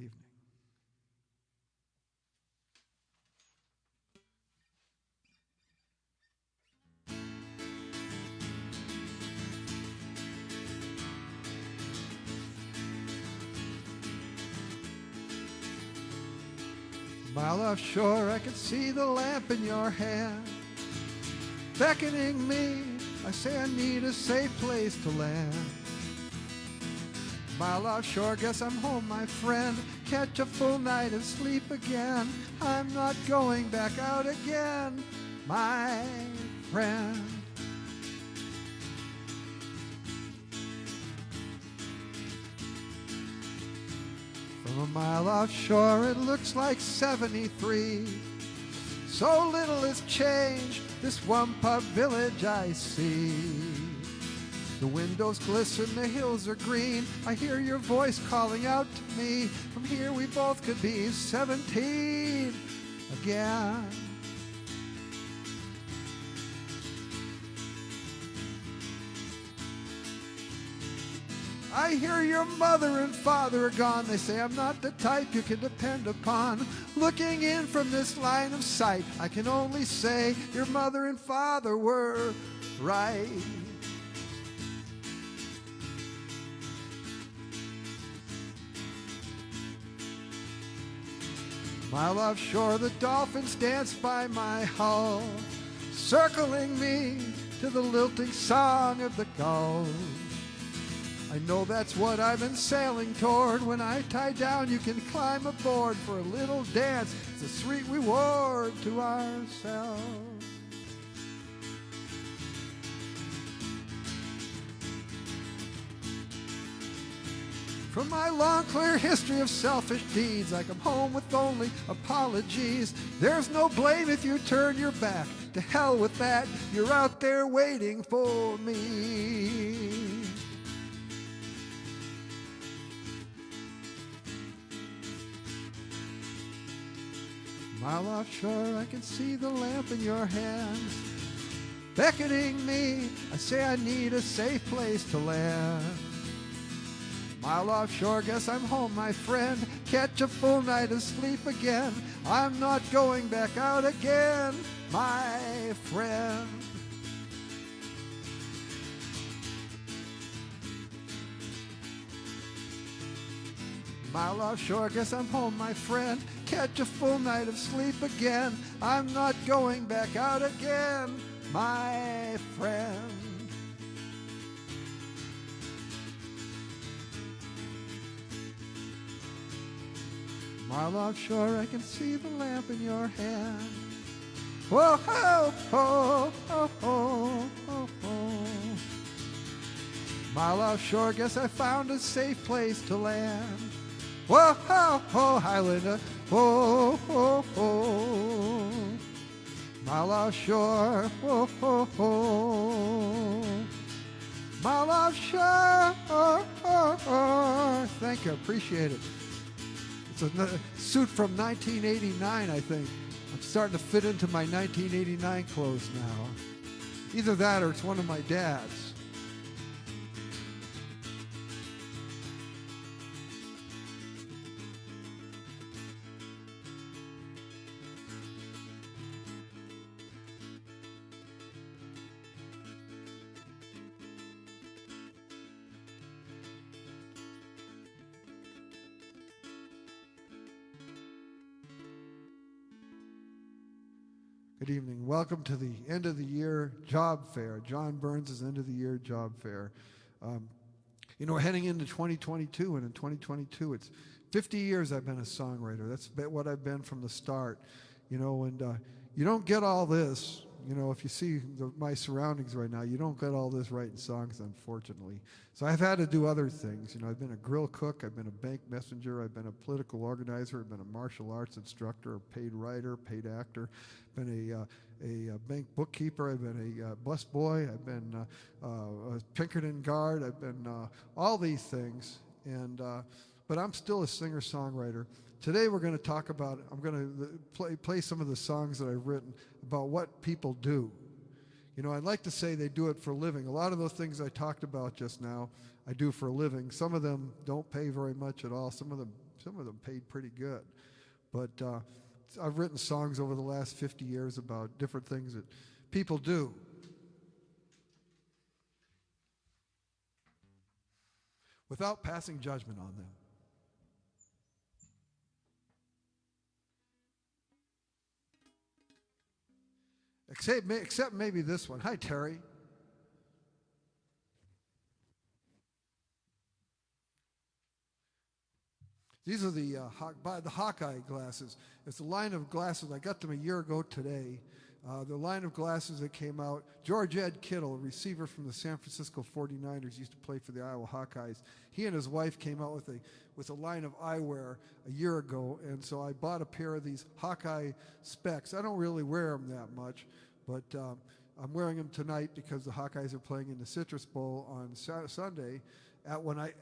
evening. Mile offshore, I can see the lamp in your hand, beckoning me. I say I need a safe place to land. Mile offshore, guess I'm home, my friend. Catch a full night of sleep again. I'm not going back out again, my friend. From a mile offshore, it looks like 73. So little has changed, this one pub village I see. The windows glisten, the hills are green. I hear your voice calling out to me. From here we both could be 17 again. I hear your mother and father are gone. They say I'm not the type you can depend upon. Looking in from this line of sight, I can only say your mother and father were right. Mile offshore, the dolphins dance by my hull, circling me to the lilting song of the gulls. I know that's what I've been sailing toward. When I tie down, you can climb aboard for a little dance. It's a sweet reward to ourselves. From my long, clear history of selfish deeds, I come home with only apologies. There's no blame if you turn your back. To hell with that, you're out there waiting for me. Mile offshore, I can see the lamp in your hands, beckoning me. I say I need a safe place to land. Mile offshore, guess I'm home, my friend. Catch a full night of sleep again. I'm not going back out again, my friend. Mile offshore, guess I'm home, my friend. Catch a full night of sleep again. I'm not going back out again, my friend. Mile offshore, I can see the lamp in your hand. Whoa, ho, ho, ho, ho, ho, ho. Mile offshore, guess I found a safe place to land. Whoa, ho, ho, Highlander. Whoa, ho, ho. Mile offshore. Whoa, ho, ho. Mile offshore. Oh, oh, oh. Thank you. Appreciate it. It's a suit from 1989, I think. I'm starting to fit into my 1989 clothes now. Either that or it's one of my dad's. Good evening. Welcome to the end of the year job fair, John Burns' end of the year job fair. We're heading into 2022, and in 2022, it's 50 years I've been a songwriter. That's what I've been from the start, and you don't get all this. If you see my surroundings right now, you don't get all this writing songs, unfortunately. So I've had to do other things. I've been a grill cook, I've been a bank messenger, I've been a political organizer, I've been a martial arts instructor, a paid writer, paid actor, been a bank bookkeeper, I've been a bus boy, I've been a Pinkerton Guard, I've been all these things, but I'm still a singer-songwriter. Today we're going to talk about, I'm going to play some of the songs that I've written about what people do. I'd like to say they do it for a living. A lot of those things I talked about just now, I do for a living. Some of them don't pay very much at all. Some of them Some of them paid pretty good. But I've written songs over the last 50 years about different things that people do. Without passing judgment on them. Except maybe this one. Hi, Terry. These are the Hawkeye Glasses. It's a line of glasses. I got them a year ago today. The line of glasses that came out. George Ed Kittle, a receiver from the San Francisco 49ers, used to play for the Iowa Hawkeyes. He and his wife came out with a line of eyewear a year ago, and so I bought a pair of these Hawkeye specs. I don't really wear them that much, but I'm wearing them tonight because the Hawkeyes are playing in the Citrus Bowl on Sunday.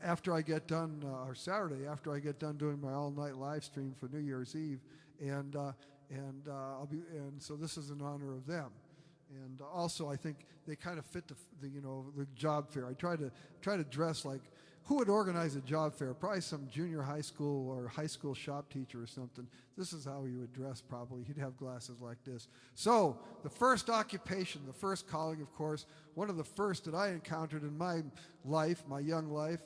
After I get done, or Saturday, after I get done doing my all-night live stream for New Year's Eve, and so this is in honor of them. And also, I think they kind of fit the job fair. I try to dress like who would organize a job fair? Probably some junior high school or high school shop teacher or something. This is how he would dress probably. He'd have glasses like this. So the first occupation, the first calling, of course, one of the first that I encountered in my life, my young life,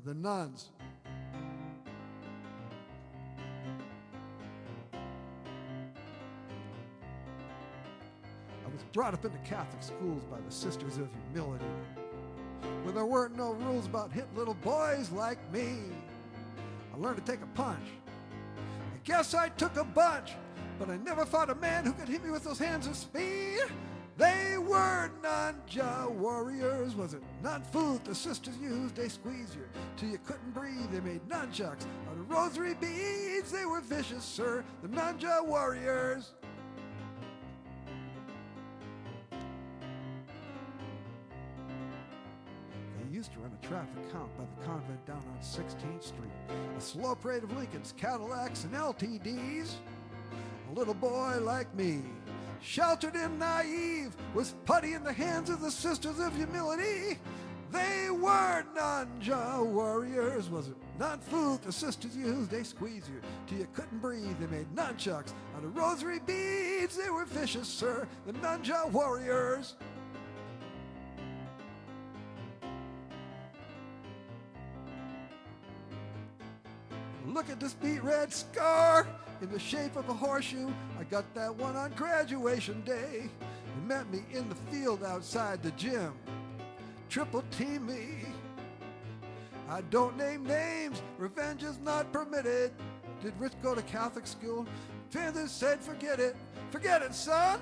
the nuns. I was brought up into Catholic schools by the Sisters of Humility, where there weren't no rules about hitting little boys like me. I learned to take a punch. I guess I took a bunch, but I never fought a man who could hit me with those hands of speed. They were ninja warriors. Was it non-food the sisters used? They squeezed you till you couldn't breathe. They made nunchucks out of rosary beads. They were vicious, sir, the ninja warriors. Used to run a traffic count by the convent down on 16th Street. A slow parade of Lincolns, Cadillacs, and LTDs. A little boy like me, sheltered and naive, was putty in the hands of the Sisters of Humility. They were ninja warriors. Was it non-food the sisters used? They squeezed you till you couldn't breathe. They made nunchucks out of rosary beads. They were vicious, sir, the ninja warriors. Look at this beet red scar in the shape of a horseshoe. I got that one on graduation day. It met me in the field outside the gym. Triple team me. I don't name names. Revenge is not permitted. Did Rich go to Catholic school? Panthers said forget it. Forget it, son.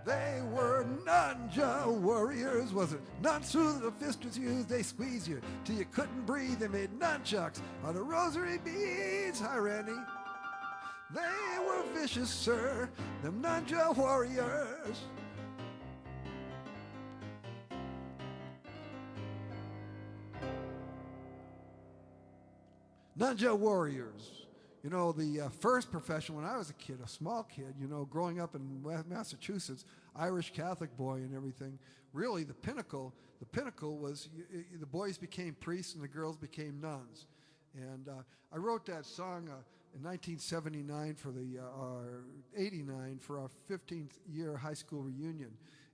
They were ninja warriors. Was it non-through the fisters used? They squeezed you till you couldn't breathe. They made nunchucks out of rosary beads. Hi, Randy. They were vicious, sir, them ninja warriors. Ninja warriors. You know, the first profession when I was a kid, a small kid, you know, growing up in Massachusetts, Irish Catholic boy and everything, really the pinnacle was the boys became priests and the girls became nuns. And I wrote that song in 1979 for the 89 for our 15th year high school reunion.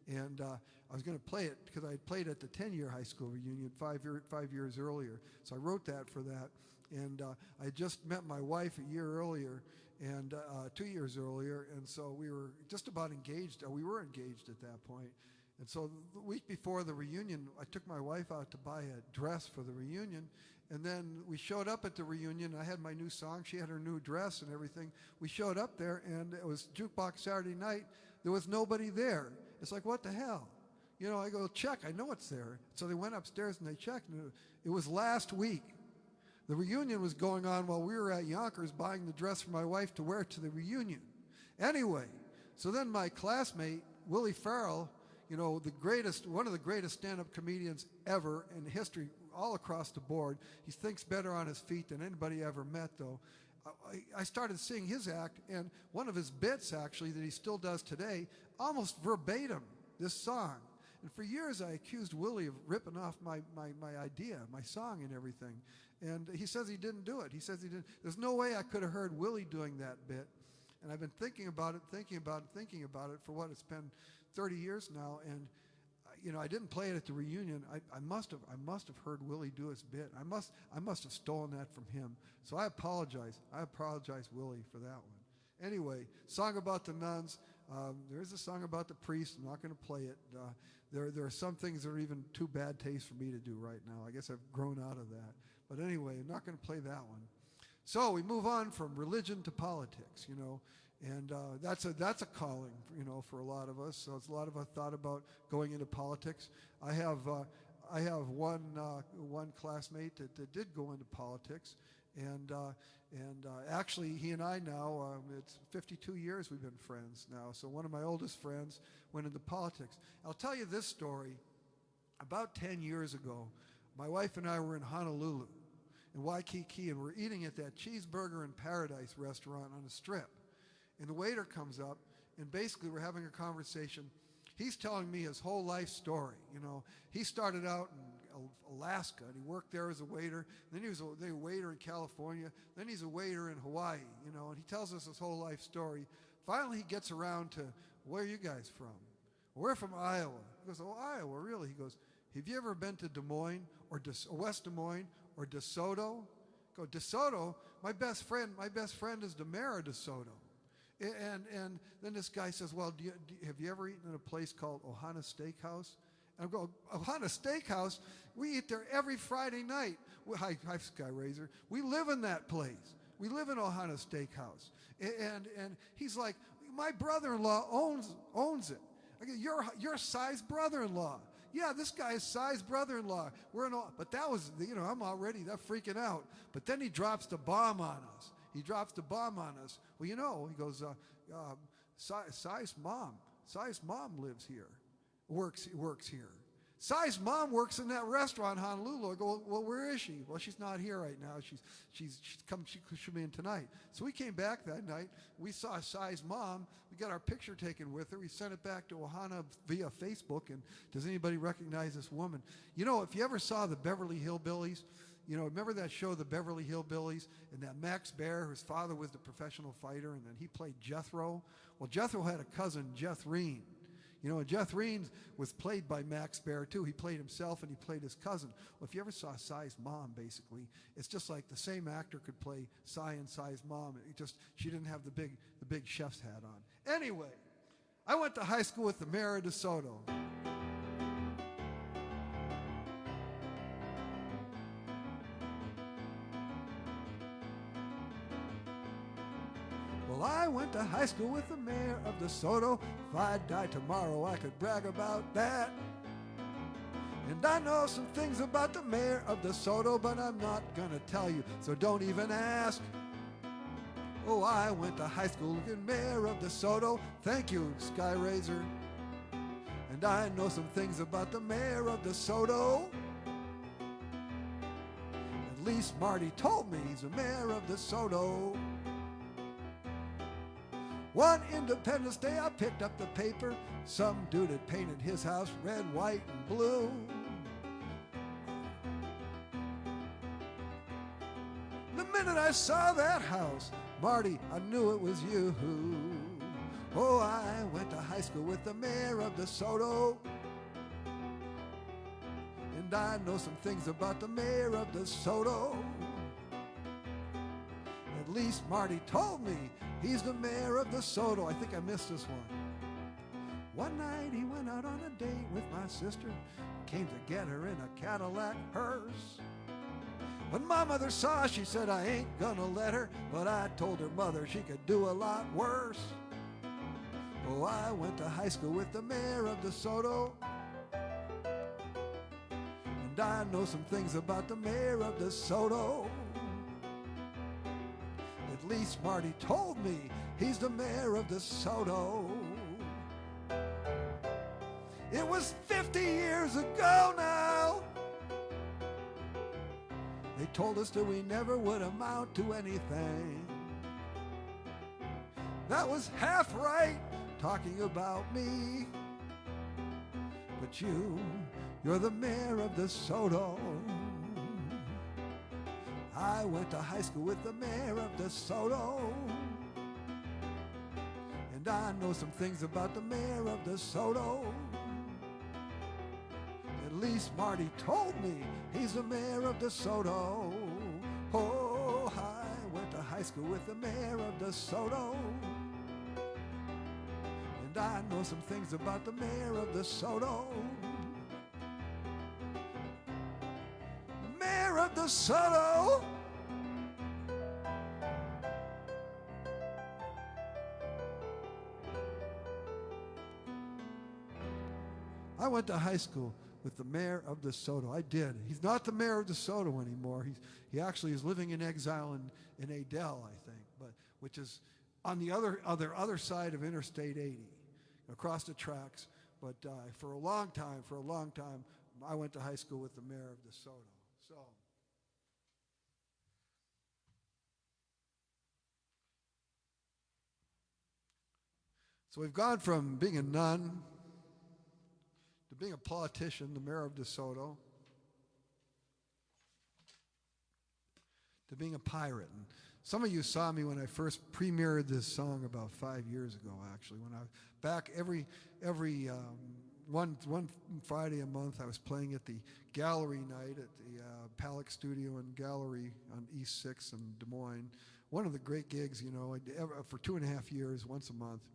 And I was going to play it because I had played at the 10-year high school reunion 5 years earlier. So I wrote that for that. And I had just met my wife a year earlier, and 2 years earlier, and so we were just about engaged. We were engaged at that point. And so the week before the reunion, I took my wife out to buy a dress for the reunion, and then we showed up at the reunion. I had my new song. She had her new dress and everything. We showed up there, and it was Jukebox Saturday night. There was nobody there. It's like, what the hell? You know, I go, check. I know it's there. So they went upstairs, and they checked, and it was last week. The reunion was going on while we were at Yonkers buying the dress for my wife to wear to the reunion. Anyway, so then my classmate, Willie Farrell, you know, one of the greatest stand-up comedians ever in history, all across the board. He thinks better on his feet than anybody ever met, though. I started seeing his act, and one of his bits, actually, that he still does today, almost verbatim, this song. And for years, I accused Willie of ripping off my idea, my song and everything. And he says he didn't do it. He says he didn't. There's no way I could have heard Willie doing that bit. And I've been thinking about it for what, it's been 30 years now. And, I didn't play it at the reunion. I must have heard Willie do his bit. I must have stolen that from him. So I apologize. Willie, for that one. Anyway, song about the nuns. There's a song about the priest. I'm not going to play it. There are some things that are even too bad taste for me to do right now. I guess I've grown out of that. But anyway, I'm not going to play that one. So we move on from religion to politics, and that's a calling, for a lot of us. So a lot of us thought about going into politics. I have one classmate that did go into politics, and actually he and I now, it's 52 years we've been friends now. So one of my oldest friends went into politics. I'll tell you this story. About 10 years ago, my wife and I were in Honolulu, in Waikiki, and we're eating at that Cheeseburger in Paradise restaurant on the Strip. And the waiter comes up, and basically we're having a conversation. He's telling me his whole life story. He started out in Alaska, and he worked there as a waiter. Then he was a waiter in California. Then he's a waiter in Hawaii, and he tells us his whole life story. Finally, he gets around to, where are you guys from? We're from Iowa. He goes, oh, Iowa, really? He goes, have you ever been to Des Moines or West Des Moines or DeSoto? I go, DeSoto? My best friend is the mayor of DeSoto. And then this guy says, well, have you ever eaten at a place called Ohana Steakhouse? And I go, Ohana Steakhouse? We eat there every Friday night. Hi, Skyraiser. We live in that place. We live in Ohana Steakhouse. And he's like, my brother-in-law owns it. I go, your Cy's brother-in-law. Yeah, this guy is Cy's brother-in-law. But that was, I'm already freaking out. But then he drops the bomb on us. Well, he goes, Cy's mom lives here, works here. Cy's mom works in that restaurant in Honolulu. I go, well, where is she? Well, she's not here right now. She should be in tonight. So we came back that night. We saw Cy's mom. We got our picture taken with her. We sent it back to Ohana via Facebook. And does anybody recognize this woman? If you ever saw the Beverly Hillbillies, remember that show, The Beverly Hillbillies, and that Max Baer, his father was the professional fighter, and then he played Jethro. Well, Jethro had a cousin, Jethreen. And Jethreen was played by Max Baer, too. He played himself, and he played his cousin. Well, if you ever saw Cy's mom, basically, it's just like the same actor could play Cy and Cy's mom. She didn't have the big chef's hat on. Anyway, I went to high school with the mayor of DeSoto. Well, I went to high school with the mayor of DeSoto. If I died tomorrow, I could brag about that. And I know some things about the mayor of DeSoto, but I'm not gonna tell you, so don't even ask. Oh, I went to high school with the mayor of DeSoto. Thank you, Skyraiser. And I know some things about the mayor of DeSoto. At least Marty told me he's the mayor of DeSoto. One Independence Day, I picked up the paper. Some dude had painted his house red, white, and blue. The minute I saw that house, Marty, I knew it was you. Oh, I went to high school with the mayor of DeSoto. And I know some things about the mayor of DeSoto. At least Marty told me he's the mayor of DeSoto. I think I missed this one. One night he went out on a date with my sister. Came to get her in a Cadillac hearse. When my mother saw, she said, I ain't gonna let her. But I told her mother she could do a lot worse. Oh, I went to high school with the mayor of DeSoto. And I know some things about the mayor of DeSoto. At least Marty told me he's the mayor of DeSoto. It was 50 years ago now. They told us that we never would amount to anything. that was half right, talking about me. But you're the mayor of DeSoto. I went to high school with the mayor of DeSoto. And I know some things about the mayor of DeSoto. At least Marty told me he's the mayor of DeSoto. Oh, I went to high school with the mayor of DeSoto. And I know some things about the mayor of DeSoto. The mayor of DeSoto. I went to high school with the mayor of DeSoto. I did. He's not the mayor of DeSoto anymore. He actually is living in exile in Adel, I think, which is on the other side of Interstate 80, across the tracks. But for a long time, I went to high school with the mayor of DeSoto. So we've gone from being a nun to being a politician, the mayor of DeSoto, to being a pirate. And some of you saw me when I first premiered this song about 5 years ago, actually. When I was back every one Friday a month, I was playing at the gallery night at the Palak Studio and Gallery on East 6th in Des Moines. One of the great gigs, for 2.5 years, once a month.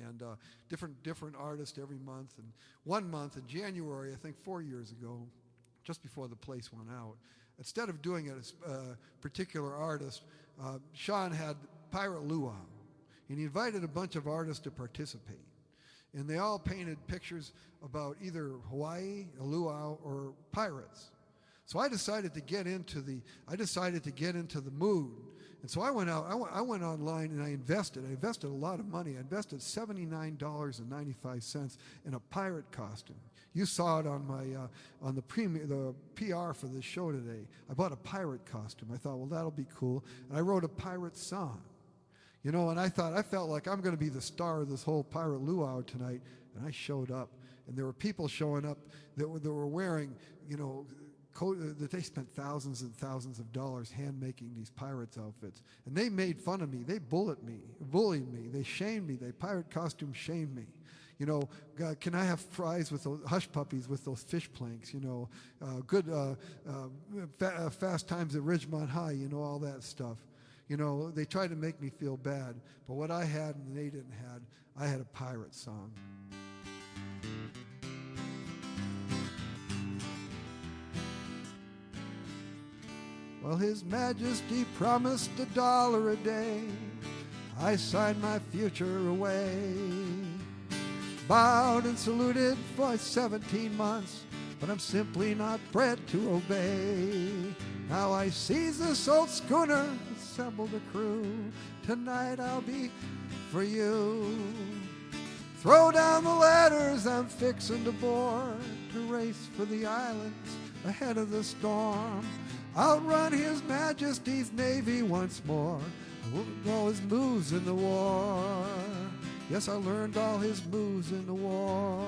And different artists every month. And one month in January, I think 4 years ago, just before the place went out, instead of doing it as a particular artist, Sean had Pirate Luau. And he invited a bunch of artists to participate. And they all painted pictures about either Hawaii, a luau, or pirates. So I decided to get into the mood. And so I went out, I went online and I invested a lot of money. I invested $79.95 in a pirate costume. You saw it on my, on the PR for this show today. I bought a pirate costume. I thought, well, that'll be cool. And I wrote a pirate song. And I felt like I'm going to be the star of this whole Pirate Luau tonight. And I showed up. And there were people showing up that were wearing, that they spent thousands and thousands of dollars hand-making these pirates' outfits. And they made fun of me. They bullied me, they shamed me. They pirate costume shamed me. Can I have fries with those hush puppies with those fish planks? Fast Times at Ridgemont High, all that stuff. They tried to make me feel bad. But what I had and they didn't have, I had a pirate song. Well, His Majesty promised $1 a day. I signed my future away. Bowed and saluted for 17 months, but I'm simply not bred to obey. Now I seize this old schooner, assemble the crew. Tonight I'll be for you. Throw down the ladders, I'm fixing to board, to race for the islands ahead of the storm. Outrun His Majesty's Navy once more. I learned all his moves in the war. Yes, I learned all his moves in the war.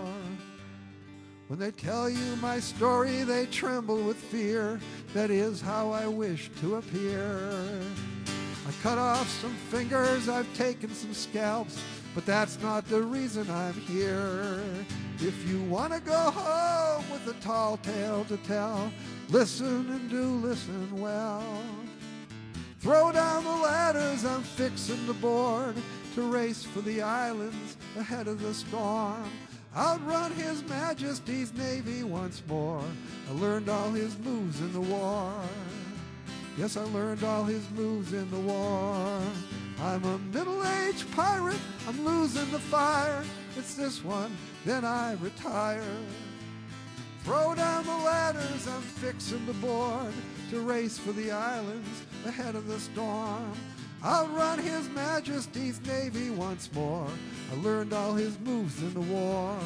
When they tell you my story, they tremble with fear. That is how I wish to appear. I cut off some fingers, I've taken some scalps, but that's not the reason I'm here. If you want to go home with a tall tale to tell, listen and do listen well. Throw down the ladders, I'm fixing the board, to race for the islands ahead of the storm. Outrun His Majesty's Navy once more. I learned all his moves in the war. Yes, I learned all his moves in the war. I'm a middle-aged pirate, I'm losing the fire. It's this one, then I retire. Throw down the ladders, I'm fixing the board, to race for the islands ahead of the storm. Outrun His Majesty's Navy once more. I learned all his moves in the war.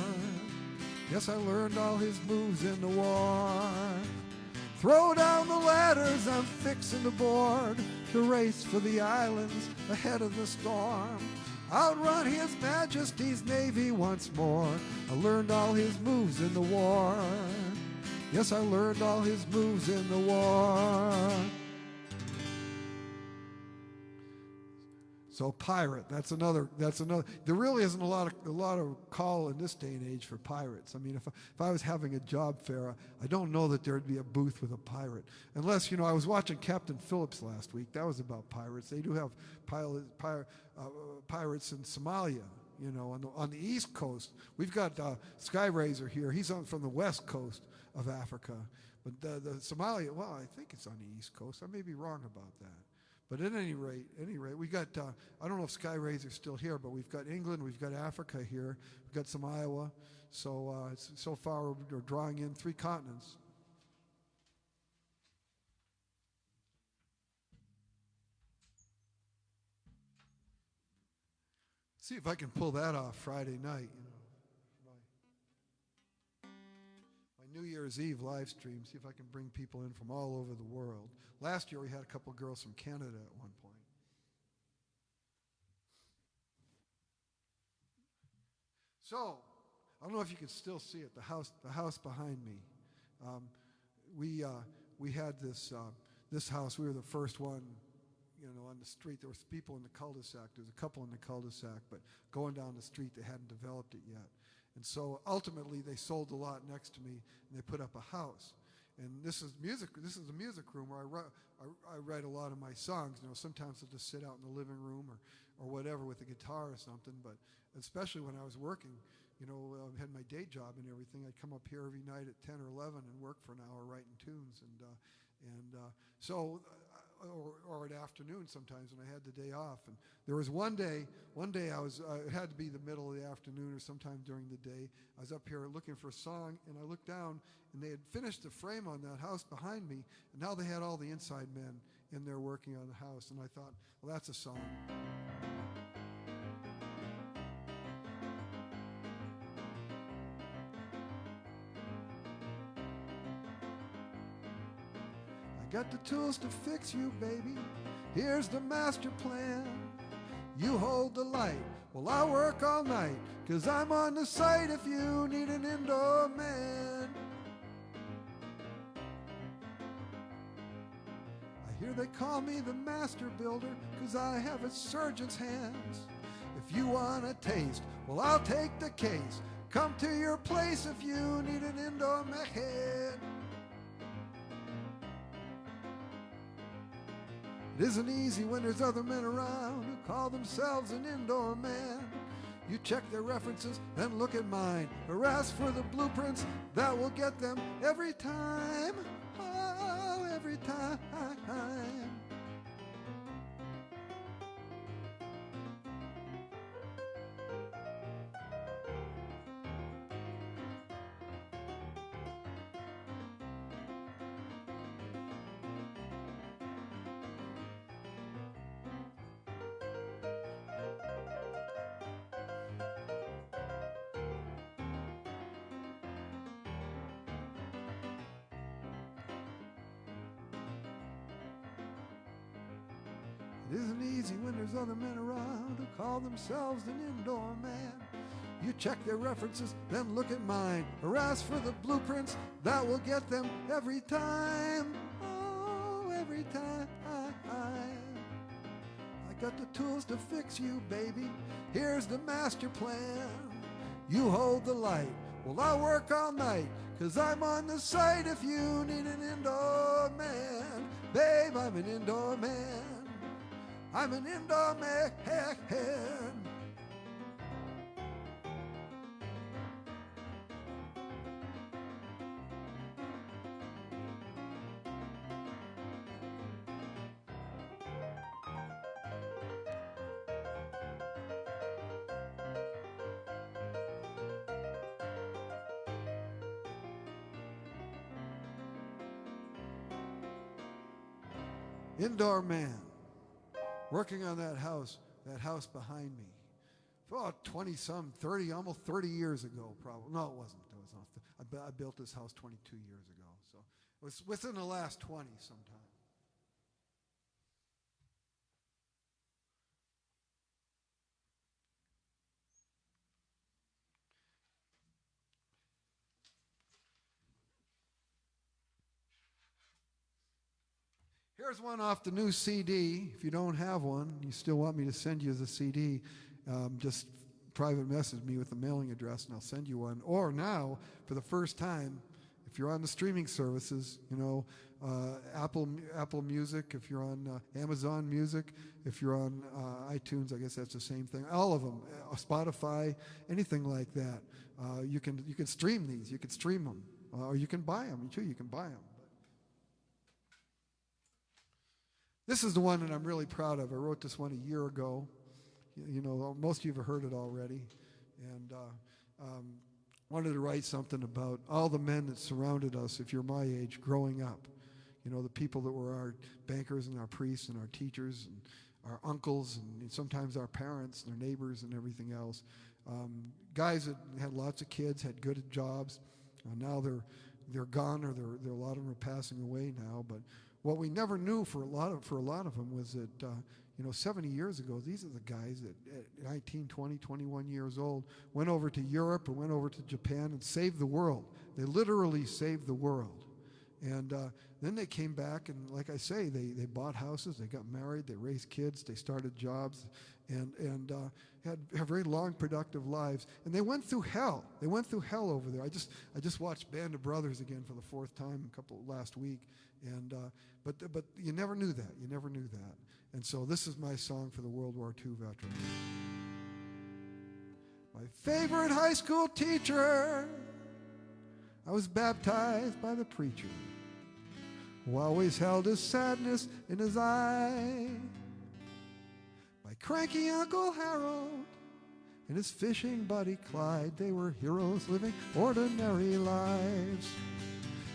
Yes, I learned all his moves in the war. Throw down the ladders, I'm fixing the board, to race for the islands ahead of the storm. outrun His Majesty's Navy once more. I learned all his moves in the war. Yes, I learned all his moves in the war. So pirate, that's another. There really isn't a lot of call in this day and age for pirates. I mean, if I was having a job fair, I don't know that there'd be a booth with a pirate, unless I was watching Captain Phillips last week. That was about pirates. They do have pirates in Somalia. On the East Coast, we've got Skyraiser here. He's from the West Coast of Africa, but the Somalia. Well, I think it's on the East Coast. I may be wrong about that. But at any rate, we got, I don't know if Skyraiser's still here, but we've got England, we've got Africa here, we've got some Iowa. So so far we're drawing in 3 continents. See if I can pull that off Friday night, my New Year's Eve live stream, see if I can bring people in from all over the world. Last year we had a couple girls from Canada at one point. So, I don't know if you can still see it, the house behind me. We had this house, we were the first one, on the street. There was people in the cul-de-sac. There's a couple in the cul-de-sac, but going down the street, they hadn't developed it yet. And so ultimately, they sold the lot next to me, and they put up a house. And this is music. This is a music room where I write a lot of my songs. Sometimes I'll just sit out in the living room or whatever with a guitar or something. But especially when I was working, I had my day job and everything. I'd come up here every night at 10 or 11 and work for an hour writing tunes. Or at afternoon sometimes when I had the day off. And there was one day it had to be the middle of the afternoon or sometime during the day. I was up here looking for a song, and I looked down, and they had finished the frame on that house behind me, and now they had all the inside men in there working on the house. And I thought, well, that's a song. Got the tools to fix you, baby. Here's the master plan. You hold the light while I work all night, 'cause I'm on the site if you need an indoor man. I hear they call me the master builder, 'cause I have a surgeon's hands. If you want a taste, well, I'll take the case. Come to your place if you need an indoor man. It isn't easy when there's other men around who call themselves an indoor man. You check their references and look at mine, or ask for the blueprints that will get them every time. Oh, every time. It isn't easy when there's other men around who call themselves an indoor man. You check their references, then look at mine, or ask for the blueprints that will get them every time. Oh, every time. I got the tools to fix you, baby. Here's the master plan. You hold the light while I work all night, 'cause I'm on the site if you need an indoor man. Babe, I'm an indoor man. I'm an indoor man. Indoor man. Working on that house behind me. For 20-some, 30, almost 30 years ago, probably. No, it wasn't. I built this house 22 years ago. So it was within the last 20 sometime. Here's one off the new CD. If you don't have one, you still want me to send you the CD, just private message me with the mailing address and I'll send you one. Or now, for the first time, if you're on the streaming services, Apple Music, if you're on Amazon Music, if you're on iTunes, I guess that's the same thing. All of them, Spotify, anything like that. You can stream these. You can stream them, or you can buy them too. You can buy them. This is the one that I'm really proud of. I wrote this one a year ago. Most of you have heard it already, and wanted to write something about all the men that surrounded us, if you're my age, growing up. The people that were our bankers and our priests and our teachers and our uncles and sometimes our parents and their neighbors and everything else. Guys that had lots of kids, had good jobs. Now they're gone, or a lot of them are passing away now. But what we never knew for a lot of them was that 70 years ago, these are the guys that at 19, 20, 21 years old went over to Europe or went over to Japan and saved the world. They literally saved the world. And then they came back, and like I say, they bought houses, they got married, they raised kids, they started jobs, and had very long, productive lives. And they went through hell. They went through hell over there. I just watched Band of Brothers again for the fourth time last week, and but you never knew that. You never knew that. And so this is my song for the World War II veterans. My favorite high school teacher, I was baptized by the preacher, who always held his sadness in his eye. My cranky Uncle Harold and his fishing buddy Clyde, they were heroes living ordinary lives.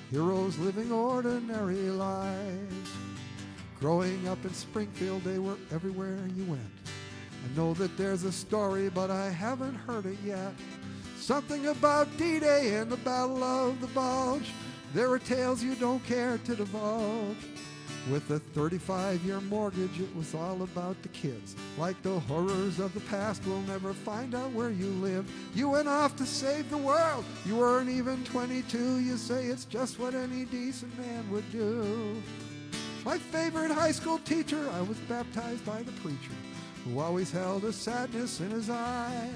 Heroes living ordinary lives. Growing up in Springfield, they were everywhere you went. I know that there's a story, but I haven't heard it yet. Something about D-Day and the Battle of the Bulge. There are tales you don't care to divulge. With a 35-year mortgage, it was all about the kids. Like the horrors of the past, we'll never find out where you live. You went off to save the world. You weren't even 22. You say it's just what any decent man would do. My favorite high school teacher, I was baptized by the preacher, who always held a sadness in his eye.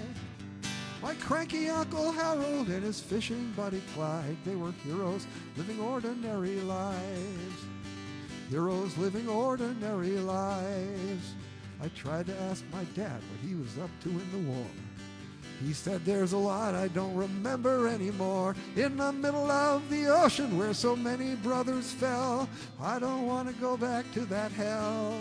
My cranky Uncle Harold and his fishing buddy Clyde, they were heroes living ordinary lives. Heroes living ordinary lives. I tried to ask my dad what he was up to in the war. He said there's a lot I don't remember anymore. In the middle of the ocean where so many brothers fell, I don't want to go back to that hell.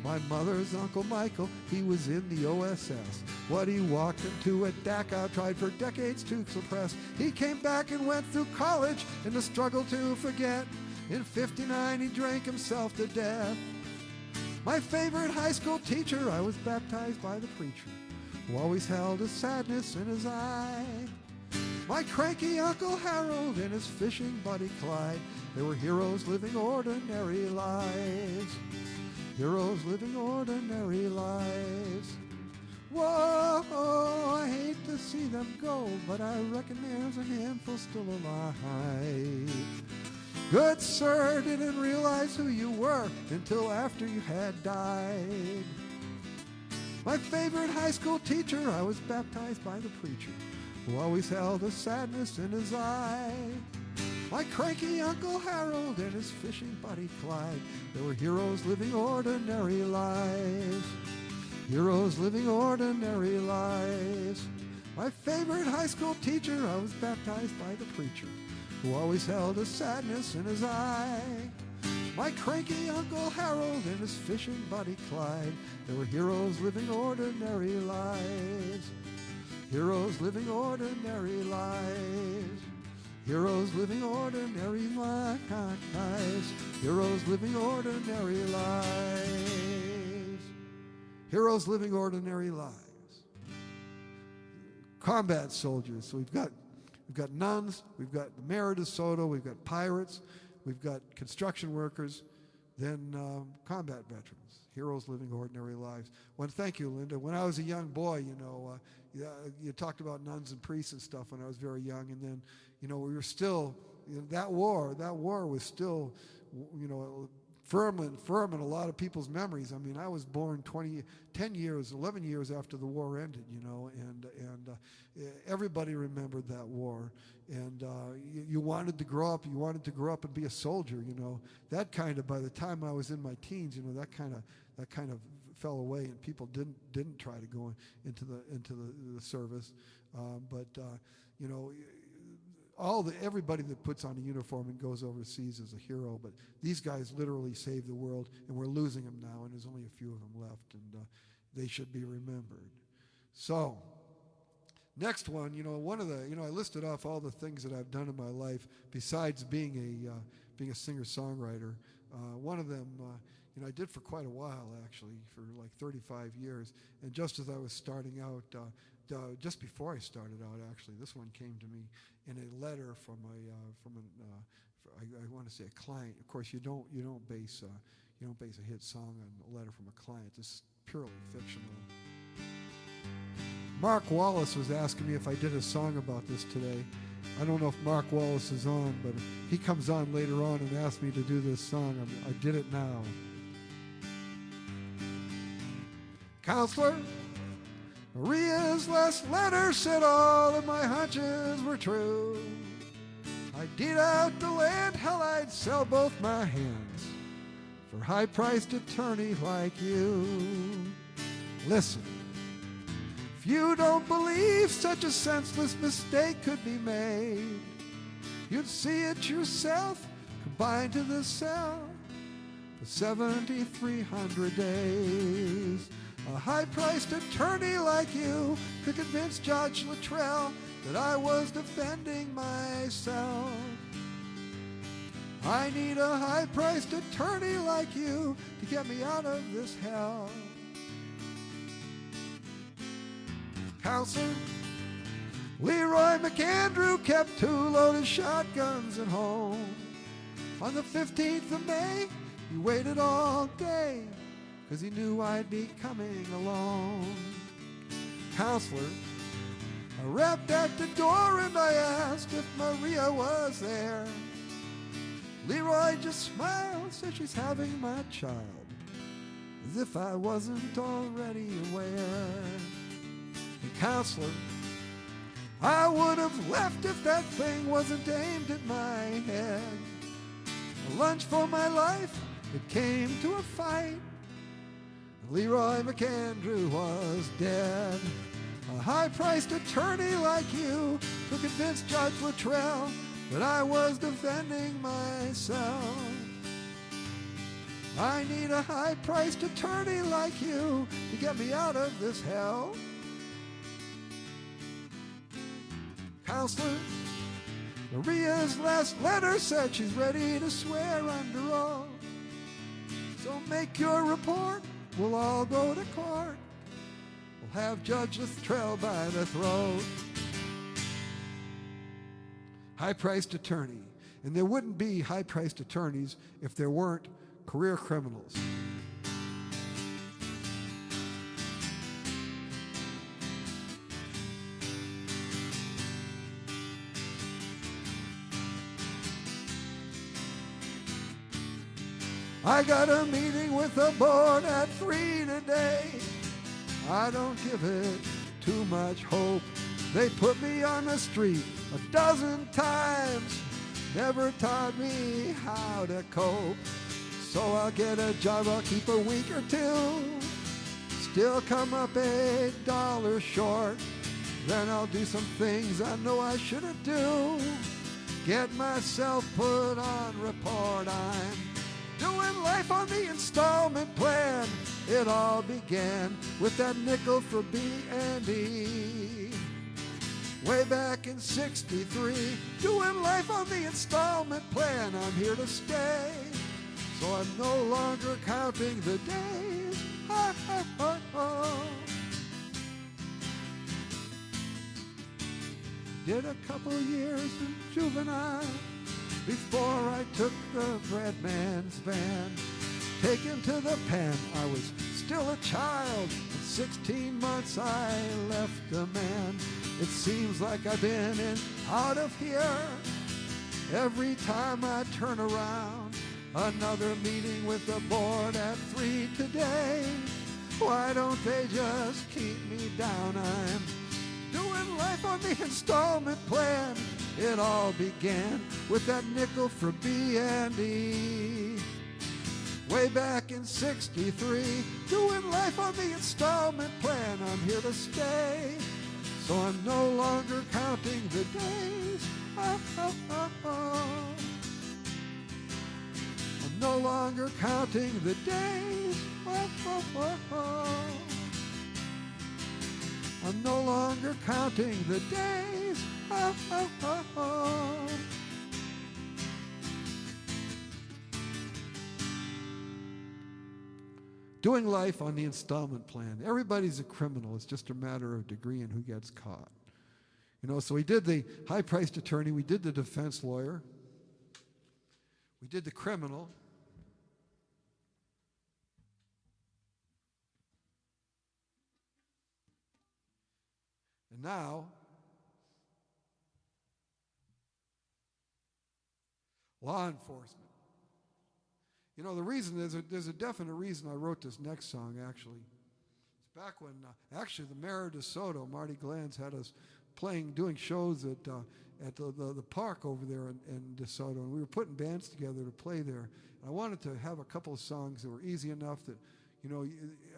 My mother's Uncle Michael, he was in the OSS. What he walked into at Dachau, tried for decades to suppress. He came back and went through college in the struggle to forget. In '59 he drank himself to death. My favorite high school teacher, I was baptized by the preacher, who always held a sadness in his eye. My cranky Uncle Harold and his fishing buddy Clyde, they were heroes living ordinary lives. Heroes living ordinary lives. Whoa, I hate to see them go, but I reckon there's a handful still alive. Good sir, didn't realize who you were until after you had died. My favorite high school teacher, I was baptized by the preacher, who always held a sadness in his eye. My cranky Uncle Harold and his fishing buddy Clyde, they were heroes living ordinary lives. Heroes living ordinary lives. My favorite high school teacher, I was baptized by the preacher, who always held a sadness in his eye. My cranky Uncle Harold and his fishing buddy Clyde, they were heroes living ordinary lives. Heroes living ordinary lives. Heroes living ordinary lives. Heroes living ordinary lives. Heroes living ordinary lives. Combat soldiers. So we've got nuns, we've got the mayor of DeSoto, we've got pirates, we've got construction workers, then combat veterans, heroes living ordinary lives. Thank you, Linda. When I was a young boy, you talked about nuns and priests and stuff when I was very young, and then, we were still, that war was still, firm in a lot of people's memories. I mean, I was born 11 years after the war ended, and everybody remembered that war. And you wanted to grow up. You wanted to grow up and be a soldier, That kind of, by the time I was in my teens, that kind of fell away, and people didn't try to go into the service. Everybody that puts on a uniform and goes overseas is a hero, but these guys literally saved the world, and we're losing them now, and there's only a few of them left, and they should be remembered. So, next one, I listed off all the things that I've done in my life besides being a singer-songwriter. One of them, I did for quite a while, actually, for like 35 years, and just as I was starting out, just before I started out, actually, this one came to me in a letter from I want to say a client. Of course, you don't base a hit song on a letter from a client. This is purely fictional. Mark Wallace was asking me if I did a song about this today. I don't know if Mark Wallace is on, but he comes on later on and asked me to do this song. I did it now. Counselor, Maria's last letter said all of my hunches were true. I'd deed out the land, hell, I'd sell both my hands for high-priced attorney like you. Listen, if you don't believe such a senseless mistake could be made, you'd see it yourself, confined to the cell for 7,300 days. A high-priced attorney like you could convince Judge Luttrell that I was defending myself. I need a high-priced attorney like you to get me out of this hell. Counselor, Leroy McAndrew kept 2 loaded shotguns at home. On the 15th of May, he waited all day, 'cause he knew I'd be coming along. Counselor, I rapped at the door and I asked if Maria was there. Leroy just smiled, said she's having my child, as if I wasn't already aware. And counselor, I would have left if that thing wasn't aimed at my head. A lunch for my life, it came to a fight. Leroy McAndrew was dead. A high-priced attorney like you to convince Judge Luttrell that I was defending myself. I need a high-priced attorney like you to get me out of this hell. Counselor, Maria's last letter said she's ready to swear under oath. So make your report. We'll all go to court. We'll have Judge Luttrell by the throat. High-priced attorney. And there wouldn't be high-priced attorneys if there weren't career criminals. I got a meeting with the board at 3 today. I don't give it too much hope. They put me on the street 12 times, never taught me how to cope. So I'll get a job, I'll keep a week or two, still come up $8 short. Then I'll do some things I know I shouldn't do, get myself put on report. I'm doing life on the installment plan. It all began with that nickel for B&E. Way back in '63, doing life on the installment plan. I'm here to stay, so I'm no longer counting the days. Did a couple years in juvenile before I took the bread man's van. Taken to the pen, I was still a child. In 16 months I left the man. It seems like I've been in out of here. Every time I turn around, Another meeting with the board at 3 today. Why don't they just keep me down? I'm doing life on the installment plan. It all began with that nickel for B&E. Way back in 63, doing life on the installment plan. I'm here to stay, so I'm no longer counting the days. Oh, oh, oh, oh. I'm no longer counting the days. Oh, oh, oh, oh. I'm no longer counting the days. Oh, oh, oh, oh. Doing life on the installment plan. Everybody's a criminal. It's just a matter of degree and who gets caught. You know, so we did the high-priced attorney. We did the defense lawyer. We did the criminal. And now, law enforcement. You know, the reason there's a definite reason I wrote this next song, actually. It's back when, actually, the mayor of DeSoto, Marty Glanz, had us doing shows at the park over there in DeSoto, and we were putting bands together to play there. And I wanted to have a couple of songs that were easy enough that, you know,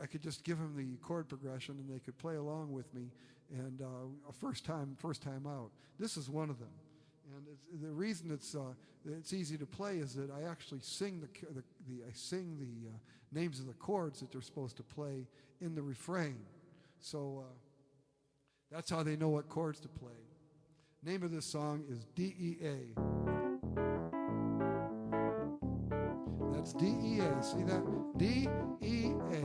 I could just give them the chord progression and they could play along with me. And first time out. This is one of them. And the reason it's easy to play is that I actually sing the names of the chords that they're supposed to play in the refrain. So that's how they know what chords to play. Name of this song is D-E-A. That's D-E-A. See that? D-E-A.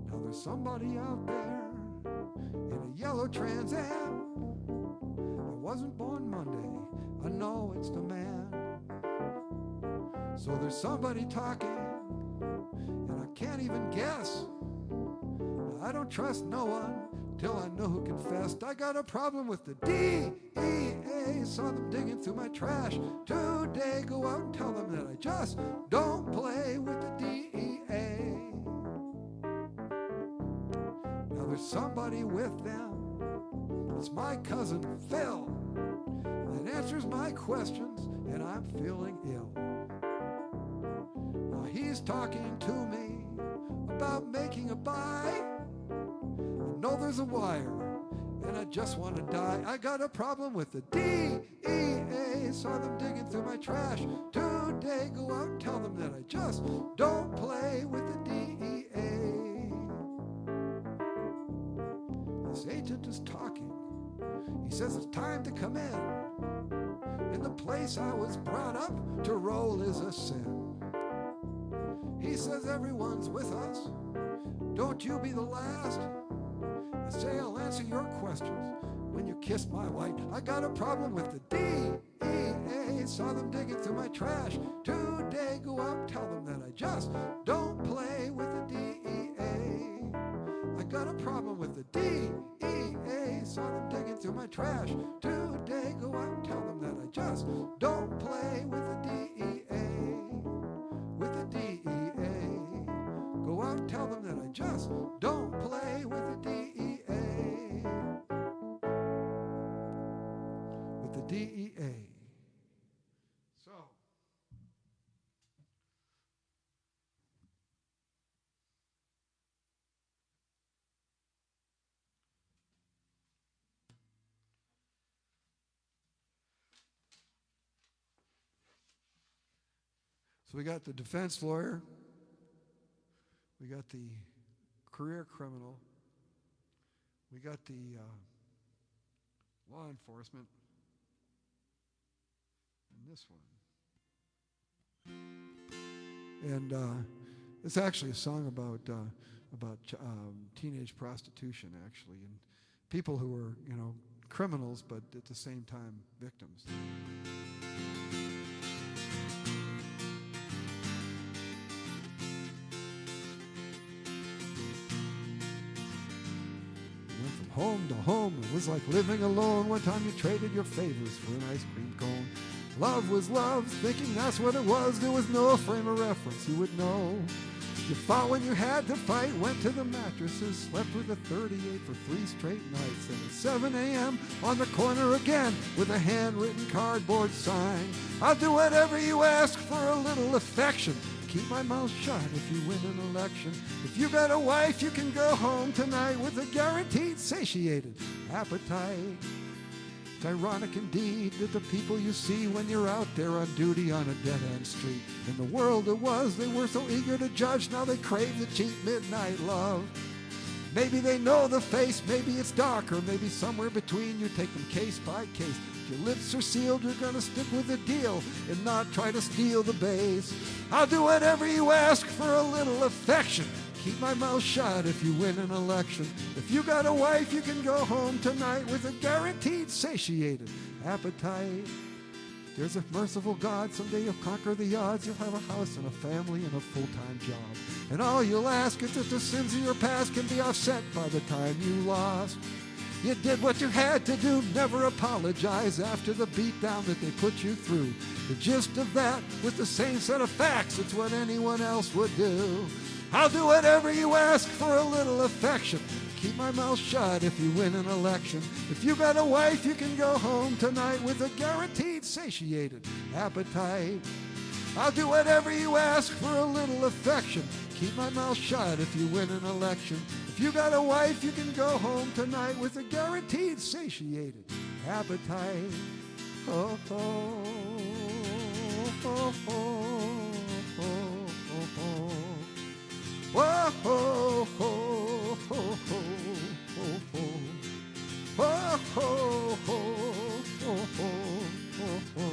Now there's somebody out there in a yellow Trans Am. I wasn't born Monday. I know it's the man. So there's somebody talking, and I can't even guess. I don't trust no one till I know who confessed. I got a problem with the D-E-A. Saw them digging through my trash today. Go out and tell them that I just don't play with the D-E-A. Now there's somebody with them. It's my cousin Phil that answers my questions, and I'm feeling ill. Now he's talking to me about making a buy. I know there's a wire, and I just want to die. I got a problem with the D-E-A. Saw them digging through my trash today. Go out and tell them that I just don't play with the D-E-A. This agent is talking. He says it's time to come in. In the place I was brought up, to roll is a sin. He says everyone's with us. Don't you be the last. I say I'll answer your questions when you kiss my white. I got a problem with the D-E-A. Saw them digging through my trash today. Go out and tell them that I just don't play with the D-E-A. I got a problem with the D-E-A. Saw them digging through my trash today. Go out and tell them that I just don't play with the D-E-A. With the D-E-A. Go out and tell them that I just don't play with the D-E-A. With the D-E-A. So we got the defense lawyer, we got the career criminal, we got the law enforcement, and this one. And it's actually a song about teenage prostitution, actually, and people who are, you know, criminals, but at the same time victims. Went from home to home. It was like living alone. One time you traded your favors for an ice cream cone. Love was love, thinking that's what it was. There was no frame of reference you would know. You fought when you had to fight, went to the mattresses, slept with a 38 for 3 straight nights. And at 7 a.m. on the corner again with a handwritten cardboard sign. I'll do whatever you ask for a little affection. Keep my mouth shut if you win an election. If you got a wife, you can go home tonight with a guaranteed satiated appetite. It's ironic indeed that the people you see when you're out there on duty on a dead-end street. In the world it was, they were so eager to judge, now they crave the cheap midnight love. Maybe they know the face, maybe it's darker, maybe somewhere between. You take them case by case. If your lips are sealed, you're gonna stick with the deal and not try to steal the base. I'll do whatever you ask for a little affection. Keep my mouth shut if you win an election. If you got a wife, you can go home tonight with a guaranteed satiated appetite. There's a merciful God, someday you'll conquer the odds. You'll have a house and a family and a full-time job. And all you'll ask is that the sins of your past can be offset by the time you lost. You did what you had to do, never apologize after the beatdown that they put you through. The gist of that with the same set of facts, it's what anyone else would do. I'll do whatever you ask for a little affection. Keep my mouth shut if you win an election. If you got a wife, you can go home tonight with a guaranteed satiated appetite. I'll do whatever you ask for a little affection. Keep my mouth shut if you win an election. If you got a wife, you can go home tonight with a guaranteed satiated appetite. Oh, oh, oh, oh, oh, oh, oh. Whoa, ho, ho, ho, ho, ho, ho. Whoa, ho, ho, ho, ho, ho, ho.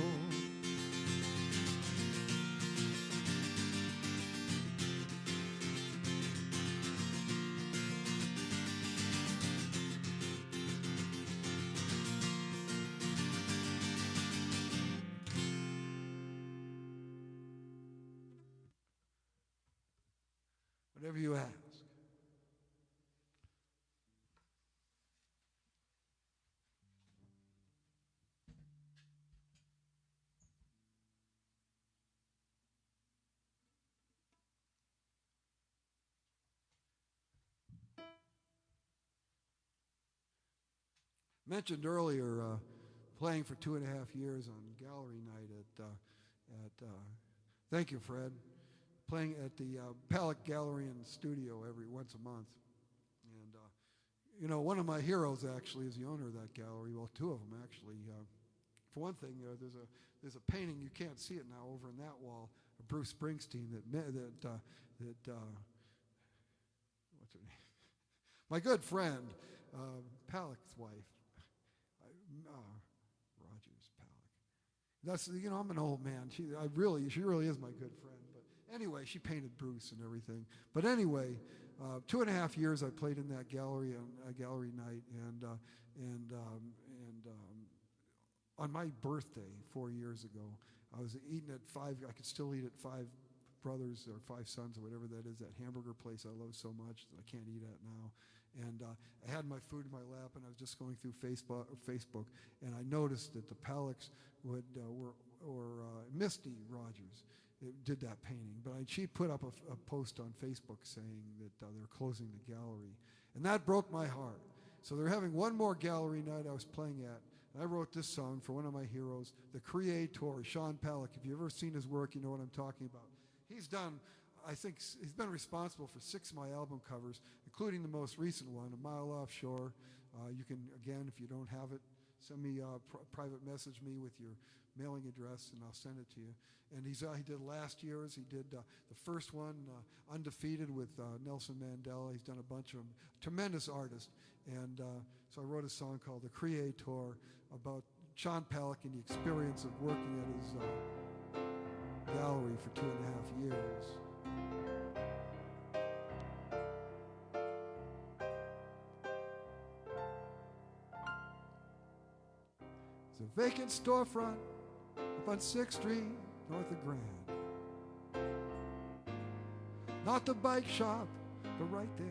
Whatever you ask. Mentioned earlier playing for 2.5 years on gallery night at thank you, Fred. Playing at the Palak Gallery and Studio once a month. And, you know, one of my heroes actually is the owner of that gallery. Well, 2 of them actually. For one thing, there's a painting, you can't see it now, over in that wall of Bruce Springsteen what's her name? My good friend, Palak's wife, Rogers Palak. That's, you know, I'm an old man. She really is my good friend. Anyway, she painted Bruce and everything. But anyway, 2.5 years I played in that gallery on gallery night, and on my birthday 4 years ago, I was eating at 5. I could still eat at 5 Brothers or 5 Sons or whatever that is, that hamburger place I love so much that I can't eat at now. And I had my food in my lap, and I was just going through Facebook, and I noticed that the Palaks were Misty Rogers. Did that painting, but she put up a post on Facebook saying that they're closing the gallery, and that broke my heart. So they're having one more gallery night I was playing at, and I wrote this song for one of my heroes, the creator, Sean Palak. If you've ever seen his work, you know what I'm talking about. He's done, I think, he's been responsible for 6 of my album covers, including the most recent one, A Mile Offshore. You can, again, if you don't have it, send me private message me with your mailing address, and I'll send it to you. And he did last year's. He did the first one, Undefeated, with Nelson Mandela. He's done a bunch of them. Tremendous artist. And so I wrote a song called The Creator about Sean Palak and the experience of working at his gallery for 2.5 years. It's a vacant storefront up on 6th Street, north of Grand. Not the bike shop, but right there.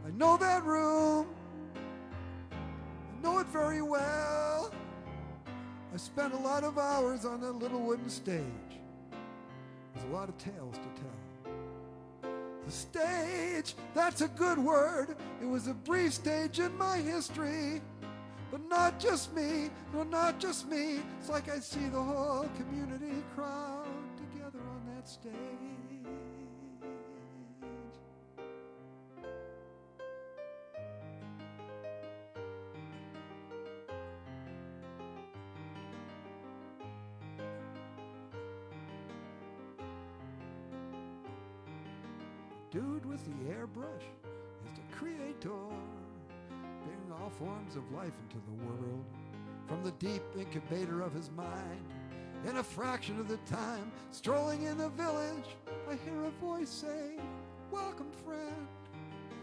I know that room. I know it very well. I spent a lot of hours on that little wooden stage. There's a lot of tales to tell. The stage, that's a good word. It was a brief stage in my history. But not just me, no, not just me. It's like I see the whole community crowd together on that stage. Dude with the airbrush is the creator, bringing all forms of life into the world from the deep incubator of his mind. In a fraction of the time, strolling in the village, I hear a voice say, "Welcome, friend."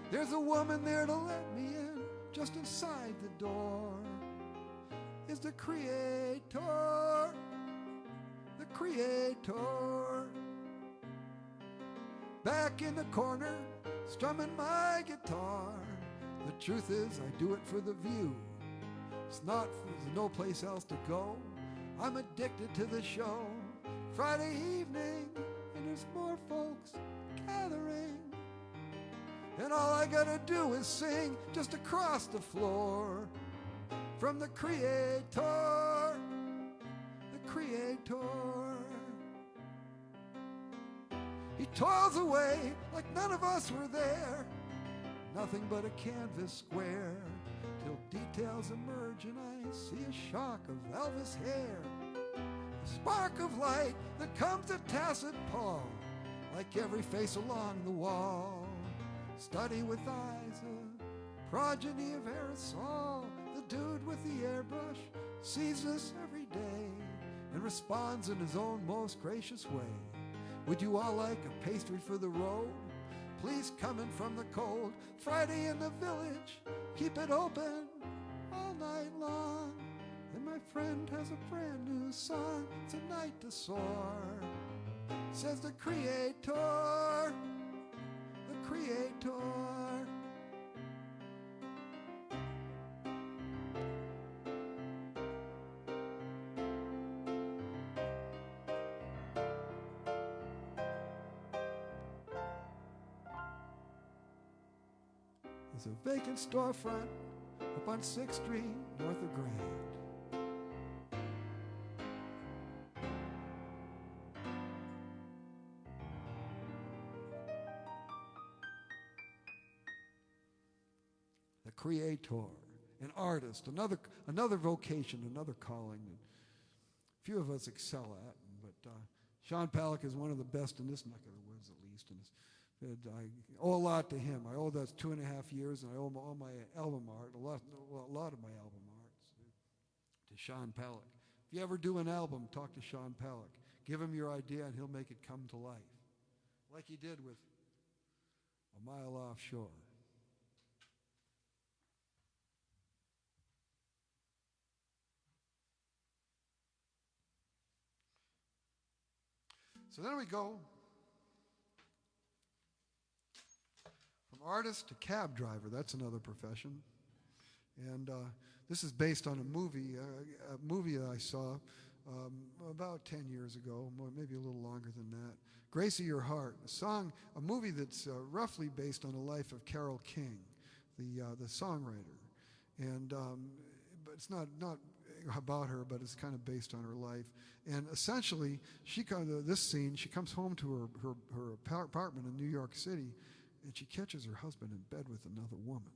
There's a woman there to let me in. Just inside the door is the creator, the creator. Back in the corner, strumming my guitar. The truth is, I do it for the view. There's no place else to go. I'm addicted to the show. Friday evening, and there's more folks gathering. And all I gotta do is sing just across the floor. From the creator, the creator. He toils away like none of us were there. Nothing but a canvas square, till details emerge and I see a shock of Elvis hair. A spark of light that comes to tacit Paul, like every face along the wall. Study with eyes, a progeny of aerosol. The dude with the airbrush sees us every day and responds in his own most gracious way. Would you all like a pastry for the road? Please come in from the cold. Friday in the village, keep it open all night long. And my friend has a brand new song. It's a night to soar, says the creator, the creator. There's a vacant storefront up on 6th Street, north of Grand. The creator, an artist, another vocation, another calling that few of us excel at. But Sean Palak is one of the best in this neck of the woods, at least. And I owe a lot to him. I owe those 2.5 years, and I owe all my album art, a lot of my album arts to Sean Palak. If you ever do an album, talk to Sean Palak. Give him your idea, and he'll make it come to life, like he did with A Mile Offshore. So then we go from artist to cab driver. That's another profession. And this is based on a movie that I saw about 10 years ago, maybe a little longer than that. Grace of Your Heart, a movie that's roughly based on the life of Carole King, the songwriter. And but it's not about her, but it's kind of based on her life. And essentially, she comes home to her apartment in New York City, and she catches her husband in bed with another woman.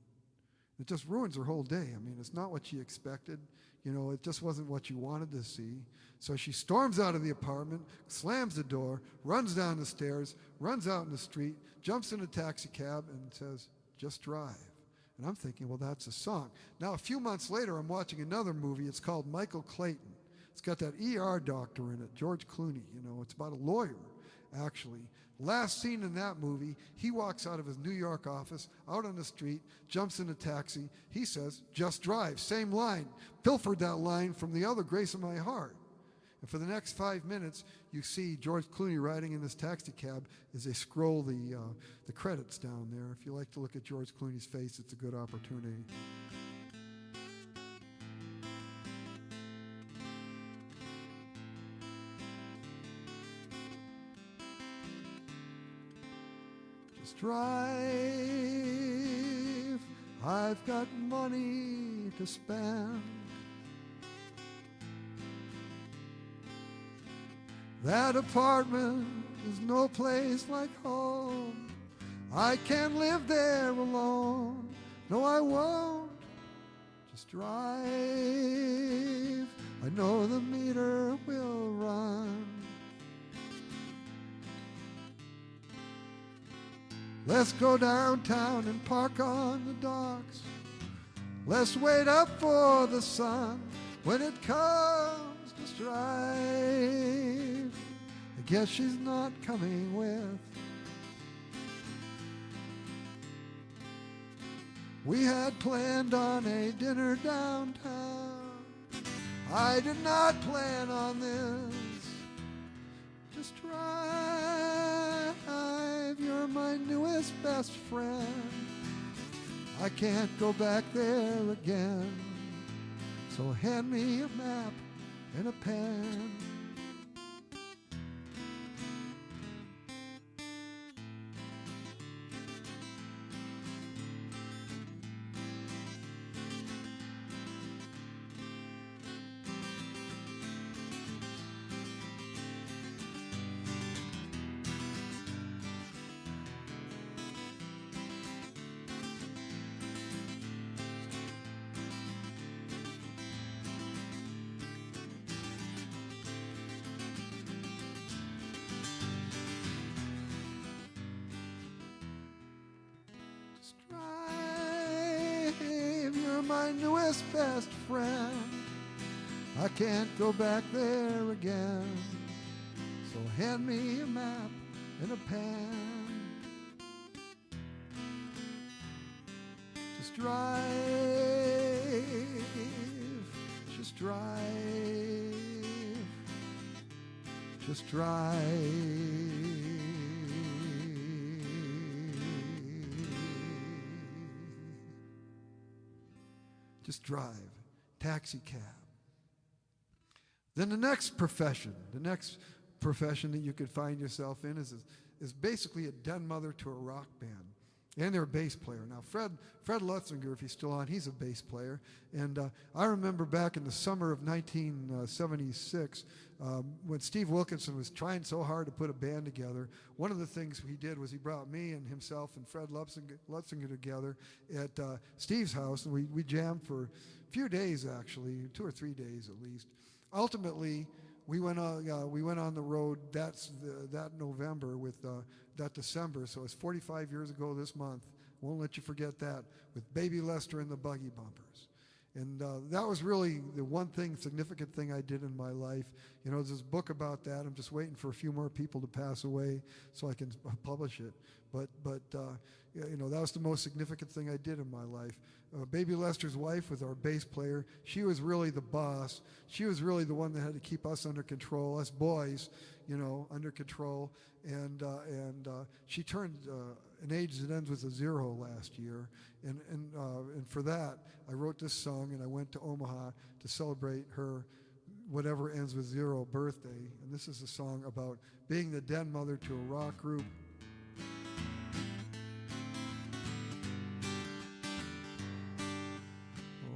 It just ruins her whole day. I mean, it's not what she expected. You know, it just wasn't what you wanted to see. So she storms out of the apartment, slams the door, runs down the stairs, runs out in the street, jumps in a taxi cab, and says, "Just drive." And I'm thinking, well, that's a song. Now, a few months later, I'm watching another movie. It's called Michael Clayton. It's got that ER doctor in it, George Clooney. You know, it's about a lawyer, actually. Last scene in that movie, he walks out of his New York office, out on the street, jumps in a taxi. He says, "Just drive." Same line. Pilfered that line from the other Grace of My Heart. And for the next 5 minutes, you see George Clooney riding in this taxi cab as they scroll the credits down there. If you like to look at George Clooney's face, it's a good opportunity. Just drive, I've got money to spend. That apartment is no place like home. I can't live there alone. No, I won't. Just drive. I know the meter will run. Let's go downtown and park on the docks. Let's wait up for the sun. When it comes, just drive. I guess she's not coming with. We had planned on a dinner downtown. I did not plan on this. Just drive. You're my newest best friend. I can't go back there again. So hand me a map and a pen. My newest best friend. I can't go back there again. So hand me a map and a pen. Just drive. Just drive. Just drive. Just drive. Taxi cab. Then the next profession that you could find yourself in is basically a den mother to a rock band. And they're a bass player. Now, Fred Lutzinger, if he's still on, he's a bass player. And I remember back in the summer of 1976, when Steve Wilkinson was trying so hard to put a band together, one of the things he did was he brought me and himself and Fred Lutzinger together at Steve's house, and we jammed for a few days, actually, 2 or 3 days at least. Ultimately, we went on the road that November with that December, so it's 45 years ago this month. Won't let you forget that, with Baby Lester and the Buggy Bumpers. And that was really the one significant thing I did in my life. You know, there's this book about that. I'm just waiting for a few more people to pass away so I can publish it. But you know, that was the most significant thing I did in my life. Baby Lester's wife was our bass player. She was really the boss. She was really the one that had to keep us under control, us boys, you know, under control. And she turned an age that ends with a 0 last year. And for that, I wrote this song, and I went to Omaha to celebrate her whatever ends with 0 birthday. And this is a song about being the den mother to a rock group.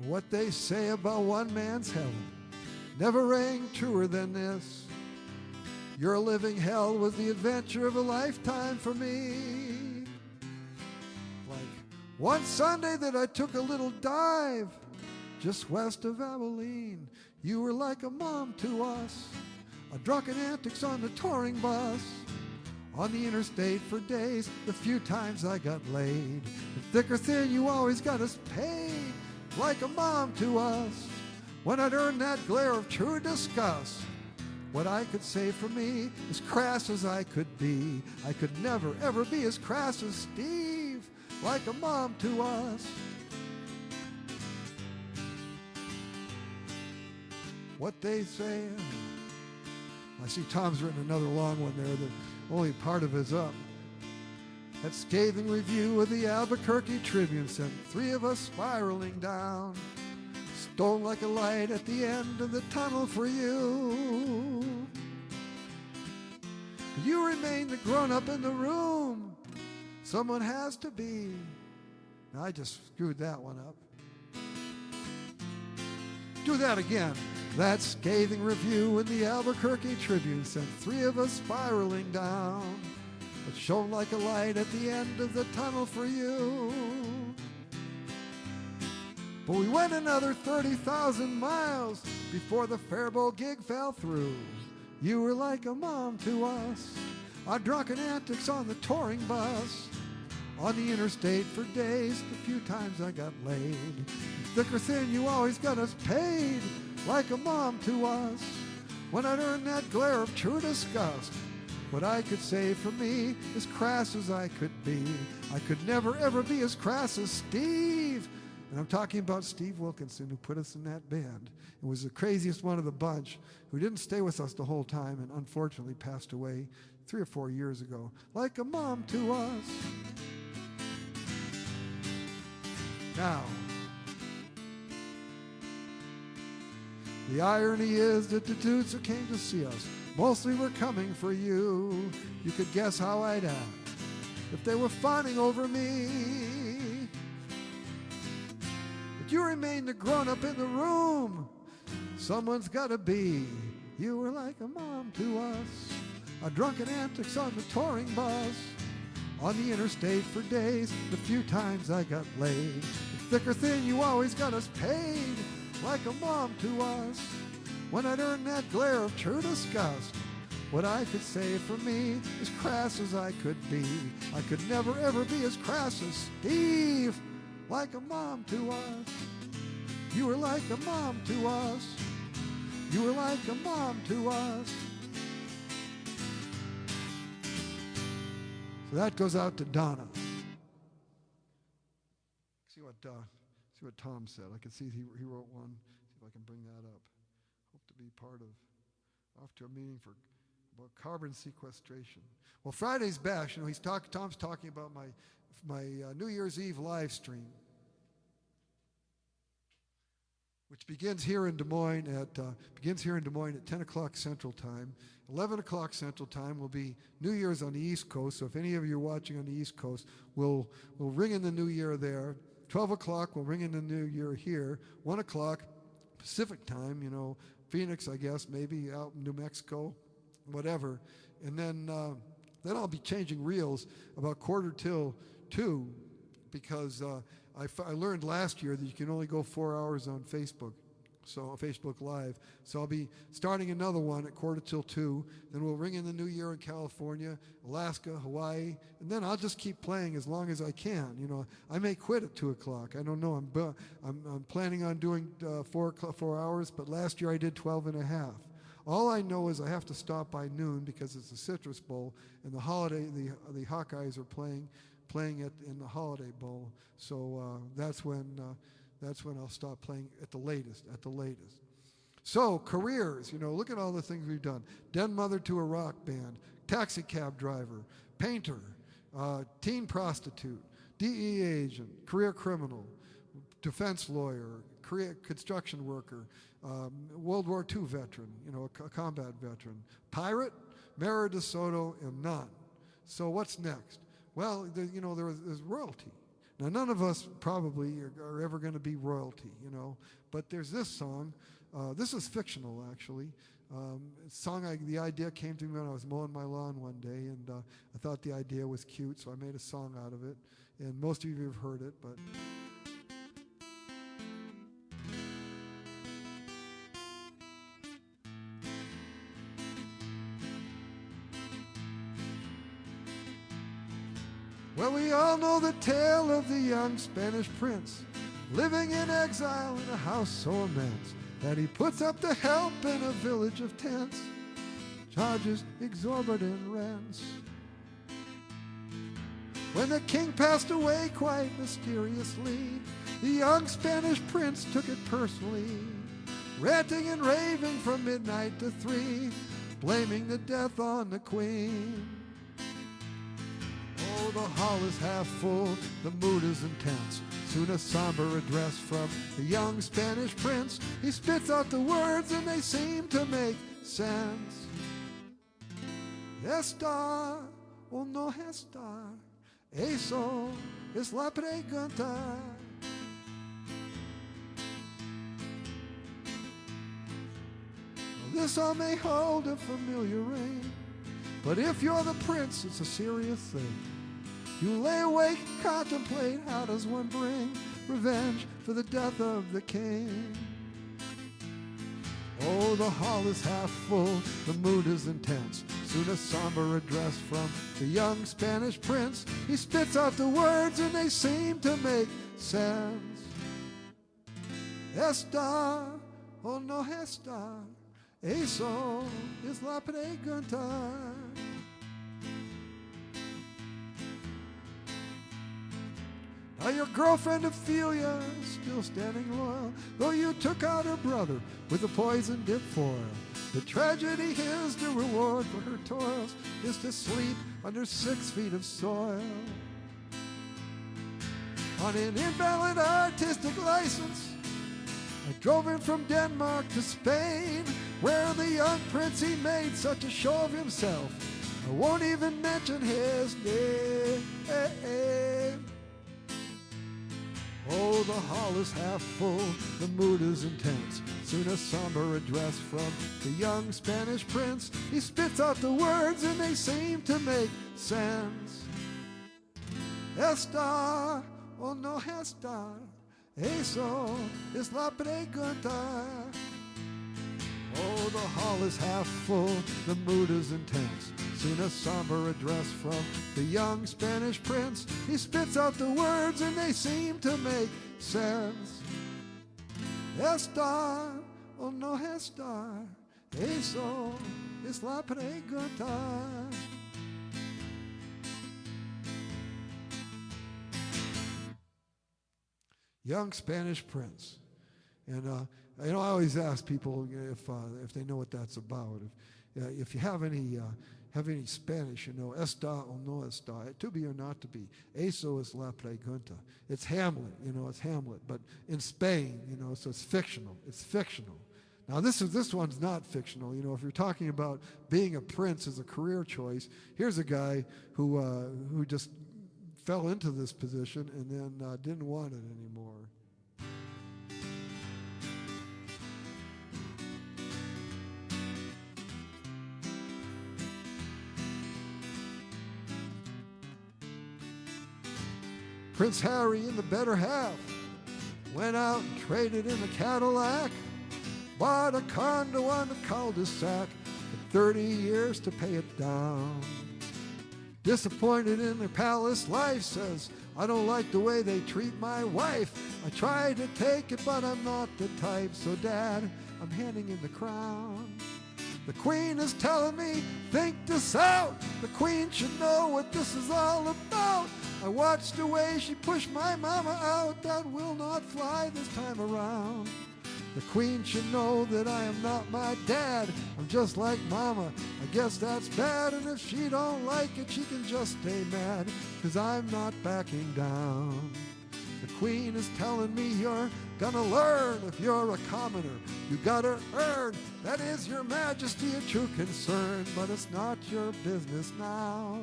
What they say about one man's heaven never rang truer than this. Your living hell was the adventure of a lifetime for me. Like one Sunday that I took a little dive just west of Abilene. You were like a mom to us, a drunken antics on the touring bus. On the interstate for days, the few times I got laid. And thick or thin, you always got us paid. Like a mom to us, when I'd earned that glare of true disgust. What I could say for me, as crass as I could be, I could never, ever be as crass as Steve, like a mom to us. What they say I see Tom's written another long one there that only part of is up. That scathing review of the Albuquerque Tribune sent 3 of us spiraling down. Stole like a light at the end of the tunnel for you. You remain the grown-up in the room. Someone has to be. Now, I just screwed that one up. Do that again. That scathing review in the Albuquerque Tribune sent 3 of us spiraling down. It shone like a light at the end of the tunnel for you. But we went another 30,000 miles before the Faribault gig fell through. You were like a mom to us. Our drunken antics on the touring bus. On the interstate for days, the few times I got laid. Thick or thin, you always got us paid. Like a mom to us. When I'd earned that glare of true disgust, what I could say for me, as crass as I could be. I could never ever be as crass as Steve. And I'm talking about Steve Wilkinson, who put us in that band. It was the craziest one of the bunch, who didn't stay with us the whole time and unfortunately passed away 3 or 4 years ago. Like a mom to us. Now, the irony is that the dudes who came to see us mostly were coming for you. You could guess how I'd act if they were fawning over me. But you remain the grown-up in the room. Someone's gotta be. You were like a mom to us. Our drunken antics on the touring bus. On the interstate for days, the few times I got laid. Thick or thin, you always got us paid. Like a mom to us. When I'd earned that glare of true disgust, what I could say for me, as crass as I could be. I could never ever be as crass as Steve. Like a mom to us. You were like a mom to us. You were like a mom to us. So that goes out to Donna. See what Tom said. I can see he wrote one. See if I can bring that up. Hope to be part of, off to a meeting about carbon sequestration. Well, Friday's bash. You know, Tom's talking about my New Year's Eve live stream, which begins here in Des Moines at 10 o'clock Central Time. 11 o'clock Central Time will be New Year's on the East Coast. So if any of you are watching on the East Coast, we'll ring in the New Year there. 12 o'clock, we'll ring in the New Year here. 1 o'clock Pacific Time, you know, Phoenix, I guess, maybe out in New Mexico, whatever. And then I'll be changing reels about 1:45, because I learned last year that you can only go 4 hours on Facebook, so Facebook Live. So I'll be starting another one at 1:45. Then we'll ring in the New Year in California, Alaska, Hawaii, and then I'll just keep playing as long as I can. You know, I may quit at 2 o'clock. I don't know. I'm planning on doing 4 hours, but last year I did 12 and a half. All I know is I have to stop by noon because it's the Citrus Bowl, and the Hawkeyes are playing it in the Holiday Bowl. So that's when I'll stop playing at the latest. So careers, you know, look at all the things we've done. Den mother to a rock band, taxi cab driver, painter, teen prostitute, DEA agent, career criminal, defense lawyer, career construction worker, World War II veteran, you know, a combat veteran, pirate, Mara DeSoto, and none. So what's next? Well, you know, there's royalty. Now, none of us probably are ever going to be royalty, you know, but there's this song. This is fictional, actually. The idea came to me when I was mowing my lawn one day, and I thought the idea was cute, so I made a song out of it. And most of you have heard it, but... Well, we all know the tale of the young Spanish prince living in exile in a house so immense that he puts up to help in a village of tents, charges exorbitant rents. When the king passed away quite mysteriously, the young Spanish prince took it personally, ranting and raving from midnight to 3. blaming the death on the queen. Oh, the hall is half full, the mood is intense. Soon a somber address from the young Spanish prince. He spits out the words and they seem to make sense. Está o no está, eso es la pregunta. This all may hold a familiar ring, but if you're the prince, it's a serious thing. You lay awake, contemplate, how does one bring revenge for the death of the king? Oh, the hall is half full, the mood is intense. Soon a somber address from the young Spanish prince. He spits out the words and they seem to make sense. Está o no está, eso es la pregunta. Now your girlfriend Ophelia is still standing loyal, though you took out her brother with a poison dip foil. The tragedy is the reward for her toils is to sleep under 6 feet of soil. On an invalid artistic license, I drove him from Denmark to Spain, where the young prince he made such a show of himself. I won't even mention his name. Oh, the hall is half full, the mood is intense. Soon a somber address from the young Spanish prince. He spits out the words and they seem to make sense. Está o no está, eso es la pregunta. Oh, the hall is half full, the mood is intense. Soon a somber address from the young Spanish prince. He spits out the words and they seem to make sense. Está o no está, eso es la pregunta. Young Spanish prince. And I always ask people if they know what that's about. If you have any Spanish, está o no está, to be or not to be. Eso es la pregunta. It's Hamlet, it's Hamlet. But in Spain, so it's fictional. It's fictional. Now this one's not fictional. If you're talking about being a prince as a career choice, here's a guy who just fell into this position and then didn't want it anymore. Prince Harry in the better half went out and traded in a Cadillac, bought a condo on the cul-de-sac, for 30 years to pay it down. Disappointed in their palace life, says, I don't like the way they treat my wife. I tried to take it, but I'm not the type, so Dad, I'm handing in the crown. The Queen is telling me, think this out. The Queen should know what this is all about. I watched the way she pushed my mama out. That will not fly this time around. The Queen should know that I am not my dad. I'm just like mama. I guess that's bad. And if she don't like it, she can just stay mad, 'cause I'm not backing down. The Queen is telling me you're gonna learn. If you're a commoner, you gotta earn. That is, Your Majesty, a true concern, but it's not your business now.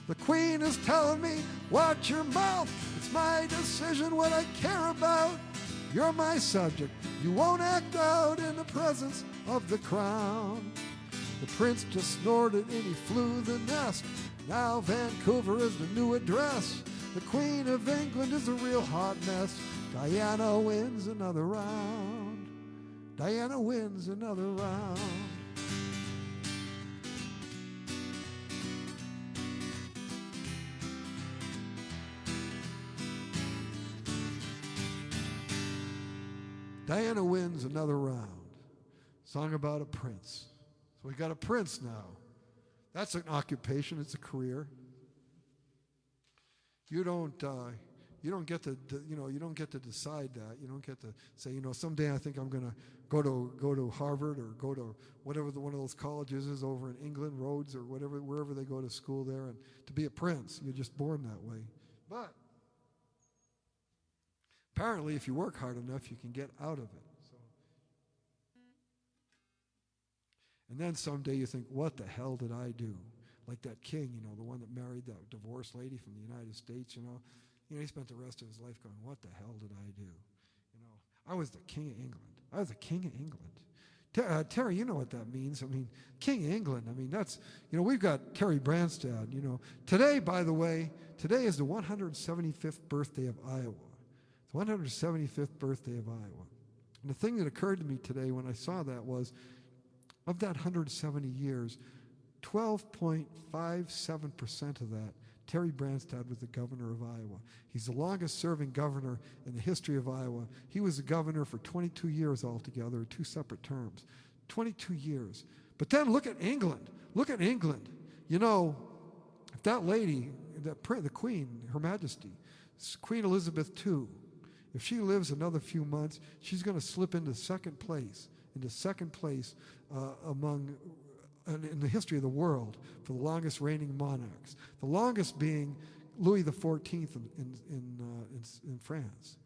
The Queen is telling me, watch your mouth. It's my decision what I care about. You're my subject. You won't act out in the presence of the crown. The prince just snorted and he flew the nest. Now Vancouver is the new address. The Queen of England is a real hot mess. Diana wins another round. Diana wins another round. Diana wins another round. Song about a prince. So we got a prince now. That's an occupation. It's a career. You don't you don't get to you don't get to decide that. You don't get to say, someday I think I'm going to go to Harvard or go to whatever one of those colleges is over in England, Rhodes or wherever they go to school there, and to be a prince. You're just born that way. But apparently, if you work hard enough, you can get out of it. So, and then someday you think, what the hell did I do? Like that king, the one that married that divorced lady from the United States, he spent the rest of his life going, what the hell did I do? I was the king of England. I was the king of England. Terry, you know what that means. I mean, king of England. I mean, that's, we've got Terry Branstad, Today, by the way, today is the 175th birthday of Iowa. The 175th birthday of Iowa. And the thing that occurred to me today when I saw that was, of that 170 years, 12.57% of that, Terry Branstad was the governor of Iowa. He's the longest-serving governor in the history of Iowa. He was the governor for 22 years altogether, 2 separate terms. 22 years. But then look at England. Look at England. If that lady, the Queen, Her Majesty, Queen Elizabeth II, if she lives another few months, she's going to slip into second place in the history of the world for the longest reigning monarchs. The longest being Louis XIV in France.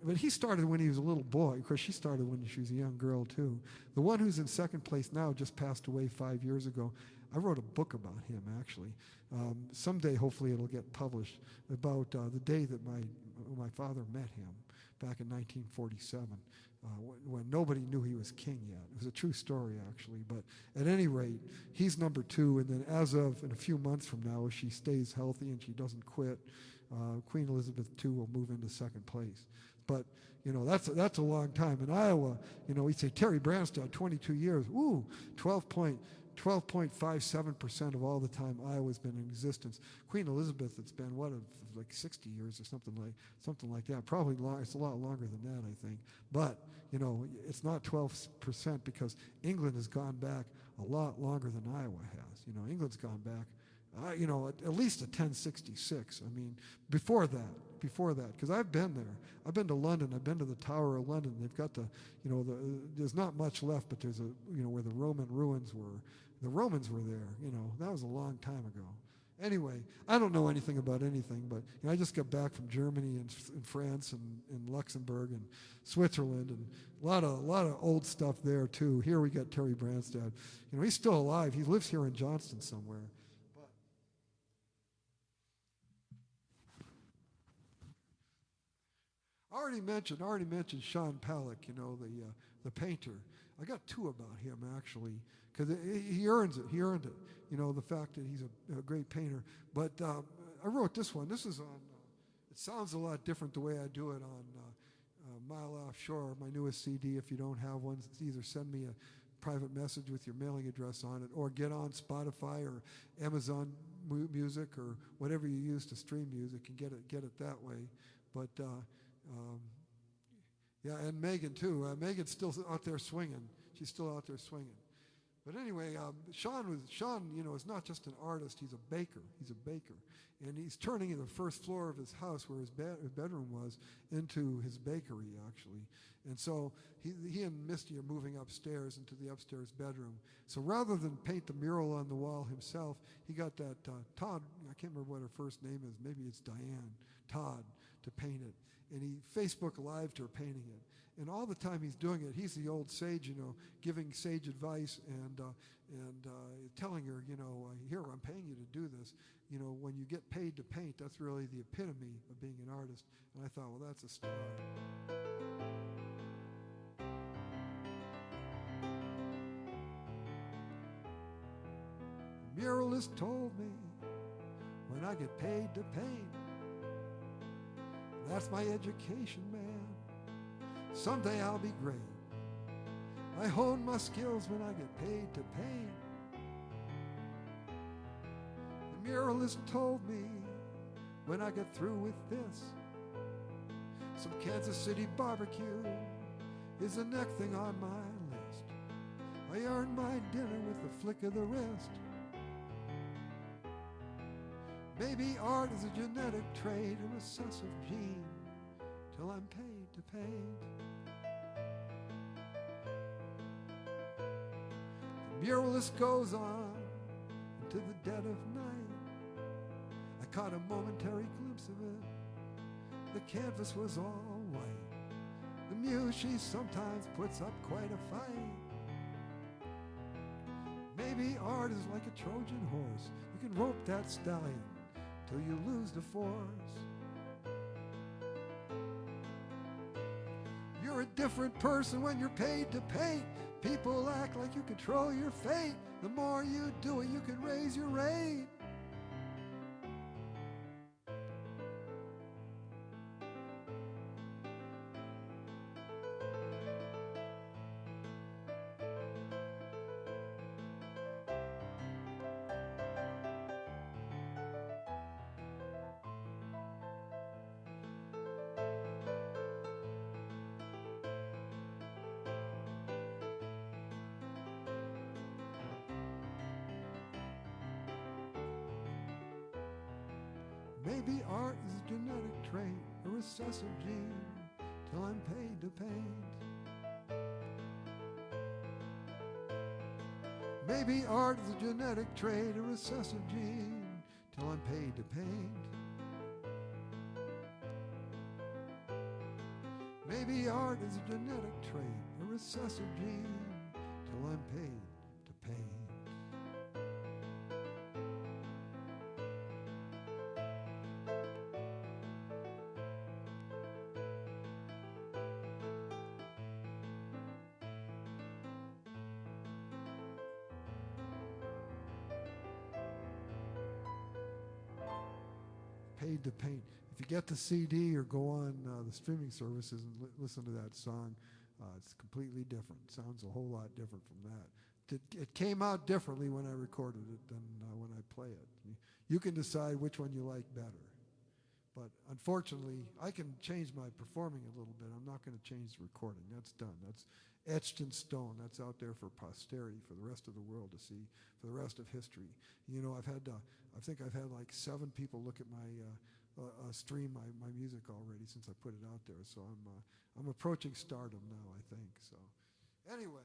But he started when he was a little boy. Of course, she started when she was a young girl, too. The one who's in second place now just passed away 5 years ago. I wrote a book about him, actually. Someday, hopefully, it'll get published about the day that my father met him back in 1947. When nobody knew he was king yet. It was a true story, actually. But at any rate, he's number 2. And then as of in a few months from now, if she stays healthy and she doesn't quit, Queen Elizabeth II will move into second place. But, that's a long time. In Iowa, we say Terry Branstad, 22 years. Ooh, 12.57% of all the time Iowa's been in existence. Queen Elizabeth, it's been like 60 years or something like that. Probably it's a lot longer than that, I think. But it's not 12% because England has gone back a lot longer than Iowa has. England's gone back, at least to 1066. I mean, before that, because I've been there. I've been to London. I've been to the Tower of London. They've got there's not much left, but there's where the Roman ruins were. The Romans were there. That was a long time ago. Anyway, I don't know anything about anything, but I just got back from Germany and France and Luxembourg and Switzerland, and a lot of old stuff there too. Here we got Terry Branstad. He's still alive. He lives here in Johnston somewhere. I already mentioned Sean Palak, the painter. I got 2 about him, actually, because he earns it. He earned it, the fact that he's a great painter. But I wrote this one. This is on, it sounds a lot different the way I do it on Mile Offshore, my newest CD. If you don't have one, either send me a private message with your mailing address on it, or get on Spotify or Amazon Music or whatever you use to stream music and get it that way. But yeah, and Megan too. Megan's still out there swinging. She's still out there swinging. But anyway, Sean, is not just an artist. He's a baker. And he's turning the first floor of his house, where his bedroom was, into his bakery, actually. And so he and Misty are moving upstairs into the upstairs bedroom. So rather than paint the mural on the wall himself, he got that Todd, I can't remember what her first name is, maybe it's Diane, Todd, to paint it. And he Facebook Lived her painting it. And all the time he's doing it, he's the old sage, giving sage advice and telling her, here, I'm paying you to do this. When you get paid to paint, that's really the epitome of being an artist. And I thought, well, that's a star. The muralist told me when I get paid to paint, that's my education, man. Someday I'll be great. I hone my skills when I get paid to paint. The muralist told me when I get through with this, some Kansas City barbecue is the next thing on my list. I earn my dinner with a flick of the wrist. Maybe art is a genetic trait, a recessive gene, till I'm paid to paint. The muralist goes on into the dead of night. I caught a momentary glimpse of it. The canvas was all white. The muse, she sometimes puts up quite a fight. Maybe art is like a Trojan horse. You can rope that stallion till you lose the force. You're a different person when you're paid to paint. People act like you control your fate. The more you do it, you can raise your rate. Maybe art is a genetic trait, a recessive gene, till I'm paid to paint. Maybe art is a genetic trait, a recessive gene, till I'm paid to paint. Maybe art is a genetic trait, a recessive gene, till I'm paid to paint. Paid to paint. If you get the CD or go on the streaming services and listen to that song, it's completely different. It sounds a whole lot different from that. It came out differently when I recorded it than when I play it. You can decide which one you like better. But unfortunately, I can change my performing a little bit. I'm not going to change the recording. That's done. That's etched in stone. That's out there for posterity, for the rest of the world to see, for the rest of history. You know, I think I've had like 7 people look at my stream my music already since I put it out there. So I'm approaching stardom now, I think. So anyway.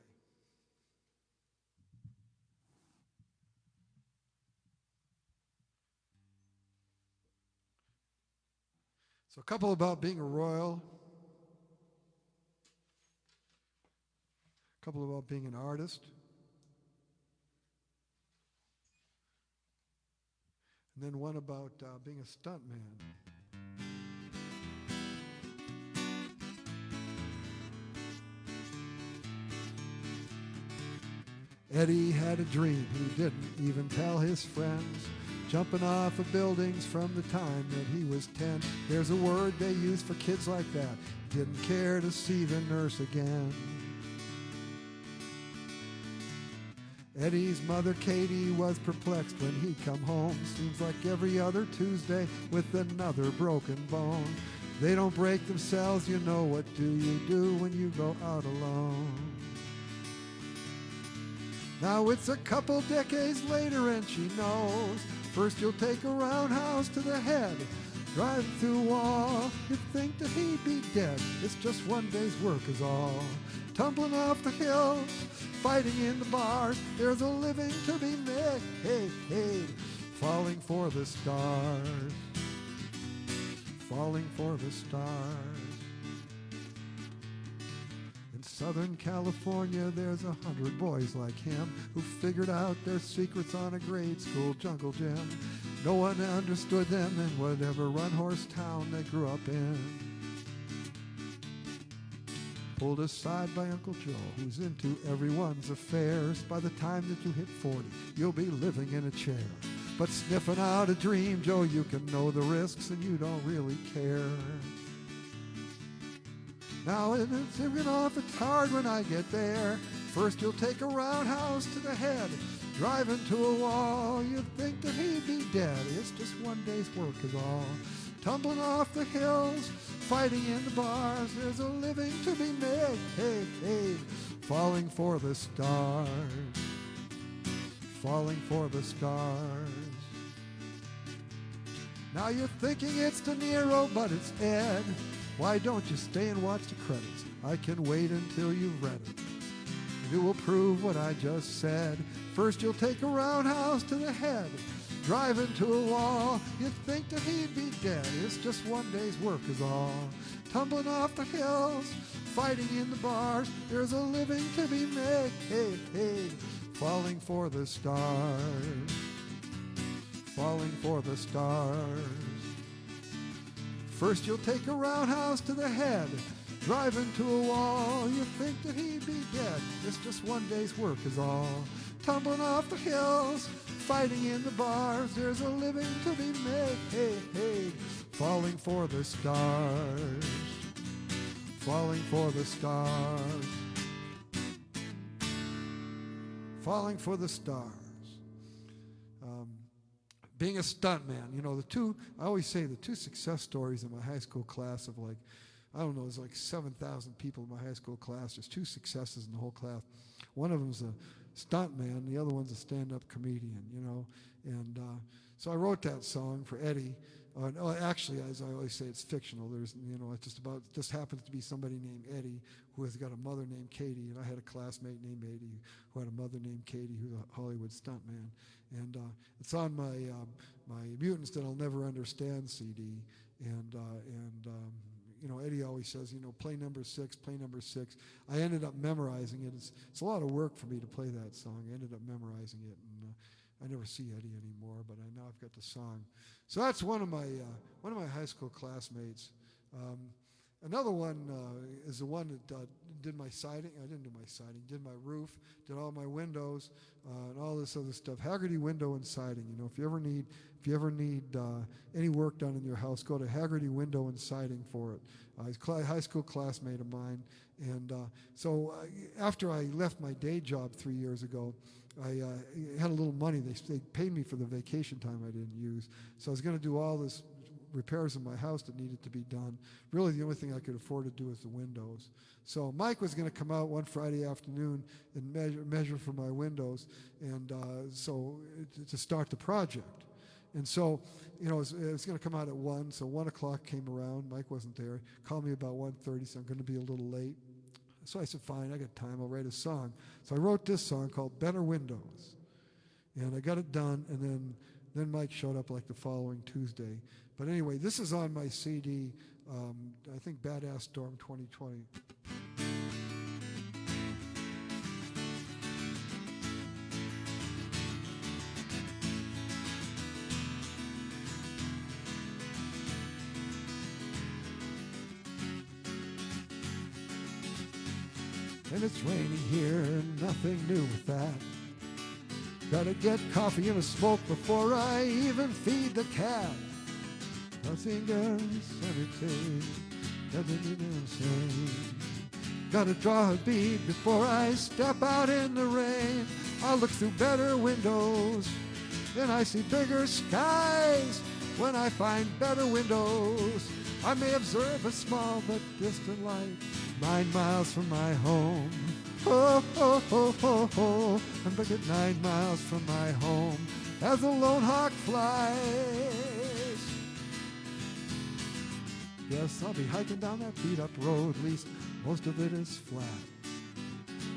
So a couple about being a royal. A couple about being an artist. And then one about being a stuntman. Eddie had a dream he didn't even tell his friends, jumping off of buildings from the time that he was 10. There's a word they use for kids like that. Didn't care to see the nurse again. Eddie's mother, Katie, was perplexed when he come home. Seems like every other Tuesday with another broken bone. They don't break themselves, you know, what do you do when you go out alone? Now it's a couple decades later and she knows. First you'll take a roundhouse to the head, drive through a wall. You'd think that he'd be dead. It's just one day's work is all. Tumbling off the hills, fighting in the bars. There's a living to be made, hey, hey, falling for the stars, falling for the stars. In Southern California, there's 100 boys like him who figured out their secrets on a grade school jungle gym. No one understood them in whatever run-horse town they grew up in. Pulled aside by Uncle Joe, who's into everyone's affairs. By the time that you hit 40, you'll be living in a chair. But sniffing out a dream, Joe, you can know the risks and you don't really care. Now it's off, it's hard when I get there. First you'll take a roundhouse to the head, drive into a wall. You'd think that he'd be dead. It's just one day's work is all. Tumbling off the hills, fighting in the bars. There's a living to be made, hey, hey, falling for the stars, falling for the stars. Now you're thinking it's De Niro, but it's Ed. Why don't you stay and watch the credits? I can wait until you've read it. It will prove what I just said. First you'll take a roundhouse to the head, drive into a wall. You'd think that he'd be dead. It's just one day's work is all. Tumbling off the hills, fighting in the bars. There's a living to be made, falling for the stars, falling for the stars. First you'll take a roundhouse to the head, drive into a wall. You think that he'd be dead. It's just one day's work is all. Tumbling off the hills, fighting in the bars. There's a living to be made, falling for the stars, falling for the stars, falling for the stars. Being a stuntman, you know, I always say the two success stories in my high school class of like, I don't know, there's like 7,000 people in my high school class. There's two successes in the whole class. One of them's a stuntman, the other one's a stand-up comedian, you know. And so I wrote that song for Eddie. Actually, as I always say, it's fictional. There's, you know, it's just happens to be somebody named Eddie who has got a mother named Katie, and I had a classmate named Eddie who had a mother named Katie who's a Hollywood stuntman. And it's on my Mutants That I'll Never Understand CD. And you know, Eddie always says, you know, play number 6, play number 6. I ended up memorizing it. It's a lot of work for me to play that song. I ended up memorizing it, and I never see Eddie anymore, but now I've got the song. So that's one of my high school classmates. Another one is the one that did my siding. I didn't do my siding. Did my roof. Did all my windows and all this other stuff. Haggerty Window and Siding. You know, if you ever need any work done in your house, go to Haggerty Window and Siding for it. He's a high school classmate of mine. And so after I left my day job 3 years ago, I had a little money. They paid me for the vacation time I didn't use. So I was going to do all this repairs in my house that needed to be done. Really, the only thing I could afford to do was the windows. So Mike was going to come out one Friday afternoon and measure for my windows, and so to start the project. And so, you know, it was going to come out at 1, so 1 o'clock came around. Mike wasn't there. Called me about 1:30, so I'm going to be a little late. So I said, fine, I got time. I'll write a song. So I wrote this song called Better Windows. And I got it done, and then Mike showed up like the following Tuesday. But anyway, this is on my CD, I think Badass Storm 2020. And it's raining here, nothing new with that. Gotta get coffee and a smoke before I even feed the cat. Nothing else, everything, nothing insane. Gotta draw a bead before I step out in the rain. I look through better windows, and I see bigger skies. When I find better windows, I may observe a small but distant light 9 miles from my home. Oh, oh, oh, oh, oh, I'm back at 9 miles from my home as a lone hawk flies. Yes, I'll be hiking down that beat-up road, at least most of it is flat.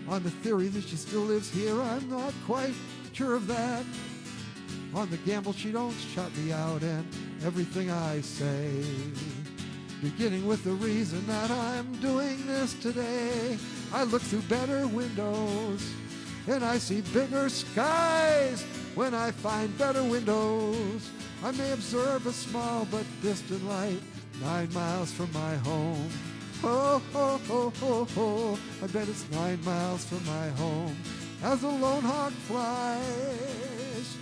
On the theory that she still lives here, I'm not quite sure of that. On the gamble she don't shut me out and everything I say, beginning with the reason that I'm doing this today. I look through better windows and I see bigger skies. When I find better windows, I may observe a small but distant light 9 miles from my home. Oh, oh, oh, oh, oh, I bet it's 9 miles from my home as a lone hawk flies.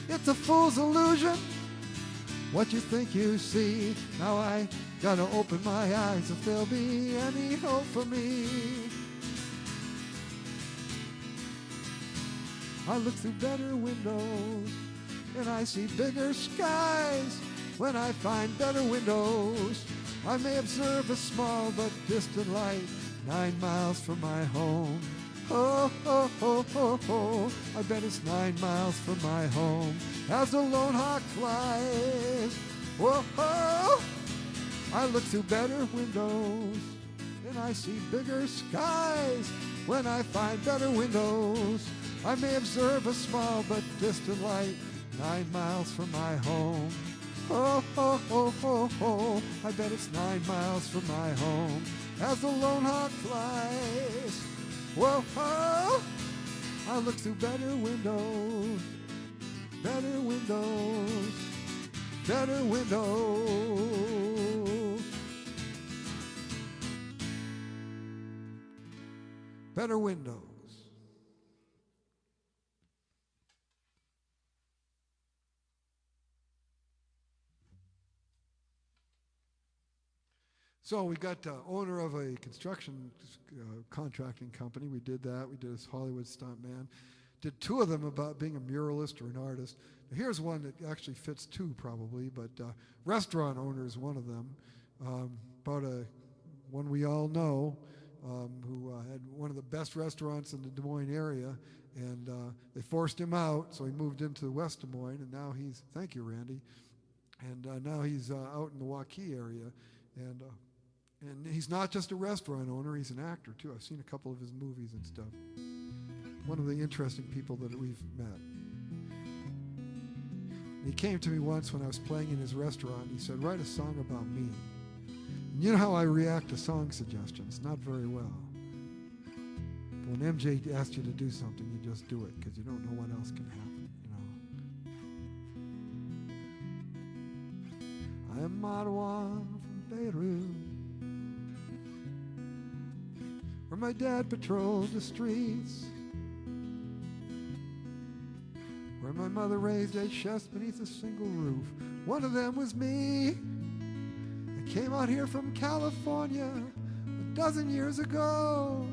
It's a fool's illusion, what you think you see. Now I gotta open my eyes if there'll be any hope for me. I look through better windows and I see bigger skies. When I find better windows, I may observe a small but distant light 9 miles from my home. Oh, oh, oh, oh, oh, I bet it's 9 miles from my home as the lone hawk flies. Whoa, oh, I look through better windows and I see bigger skies. When I find better windows, I may observe a small but distant light 9 miles from my home. Oh, oh, oh, oh, oh, I bet it's 9 miles from my home as the lone hawk flies. Whoa, oh, I look through better windows, better windows, better windows, better windows. So we got owner of a construction contracting company. We did that. We did this Hollywood stuntman. Did 2 of them about being a muralist or an artist. Now, here's one that actually fits 2 probably, but restaurant owner is one of them. About one we all know who had one of the best restaurants in the Des Moines area, and they forced him out, so he moved into West Des Moines, and now he's, thank you, Randy, and now he's out in the Waukee area, and he's not just a restaurant owner, he's an actor too. I've seen a couple of his movies and stuff. One of the interesting people that we've met. And he came to me once when I was playing in his restaurant. He said, write a song about me. And you know how I react to song suggestions? Not very well. But when MJ asks you to do something, you just do it because you don't know what else can happen, you know. I am Marwan from Beirut, where my dad patrolled the streets, where my mother raised 8 chefs beneath a single roof. One of them was me. I came out here from California a dozen years ago.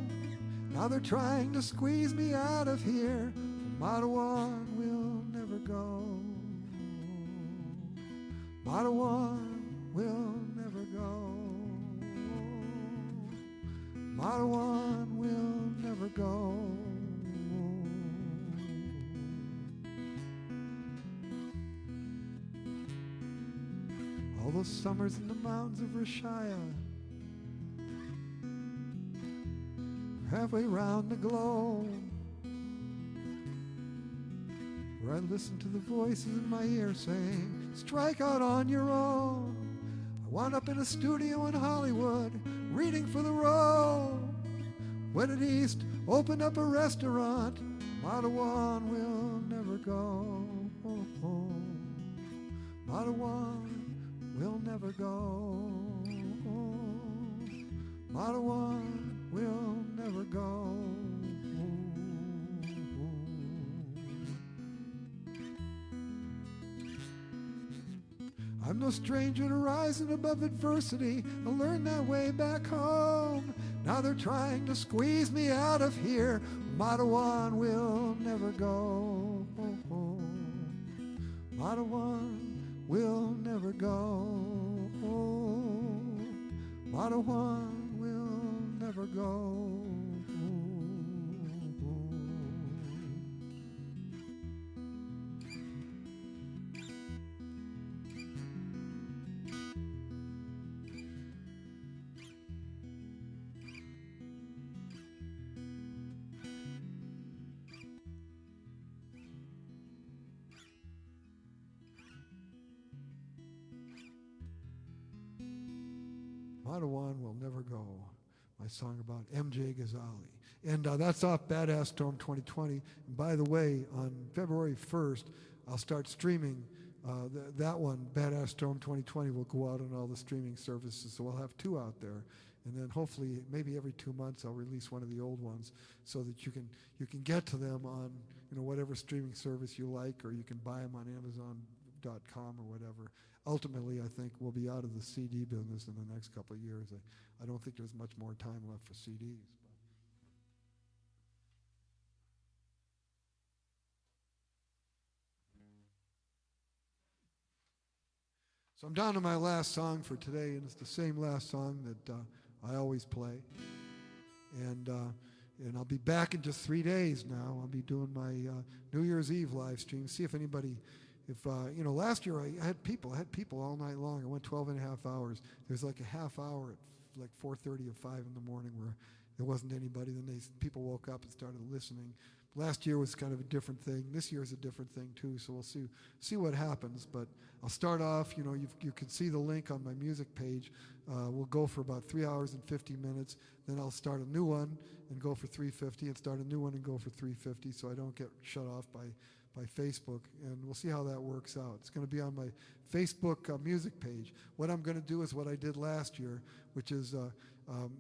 Now they're trying to squeeze me out of here. Matawan will never go. Matawan will never go. Matawan will never go. All those summers in the mountains of Rashaya, halfway round the globe, where I listened to the voices in my ear saying, strike out on your own. I wound up in a studio in Hollywood, reading for the role. Went at East, opened up a restaurant. Matawan will never go. Matawan will never go. Matawan will never go. I'm no stranger to rising above adversity. I learned that way back home. Now they're trying to squeeze me out of here. Matawan will never go. Matawan will never go. Matawan will never go. Matawan will never go. My song about MJ Ghazali. And that's off Badass Storm 2020. And by the way, on February 1st, I'll start streaming that one. Badass Storm 2020 will go out on all the streaming services. So we'll have 2 out there. And then hopefully, maybe every 2 months, I'll release one of the old ones so that you can get to them on whatever streaming service you like, or you can buy them on Amazon.com or whatever. Ultimately, I think we'll be out of the CD business in the next couple of years. I don't think there's much more time left for CDs. So I'm down to my last song for today, and it's the same last song that I always play. And And I'll be back in just 3 days now. I'll be doing my New Year's Eve live stream. See if anybody, last year I had people all night long. I went 12 and a half hours. There's like a half hour at like 4:30 or 5 in the morning where there wasn't anybody. Then people woke up and started listening. Last year was kind of a different thing. This year is a different thing too. So we'll see what happens. But I'll start off. You can see the link on my music page. We'll go for about 3 hours and 50 minutes. Then I'll start a new one and go for 350, and start a new one and go for 350, so I don't get shut off by Facebook. And we'll see how that works out. It's going to be on my Facebook music page. What I'm going to do is what I did last year, which is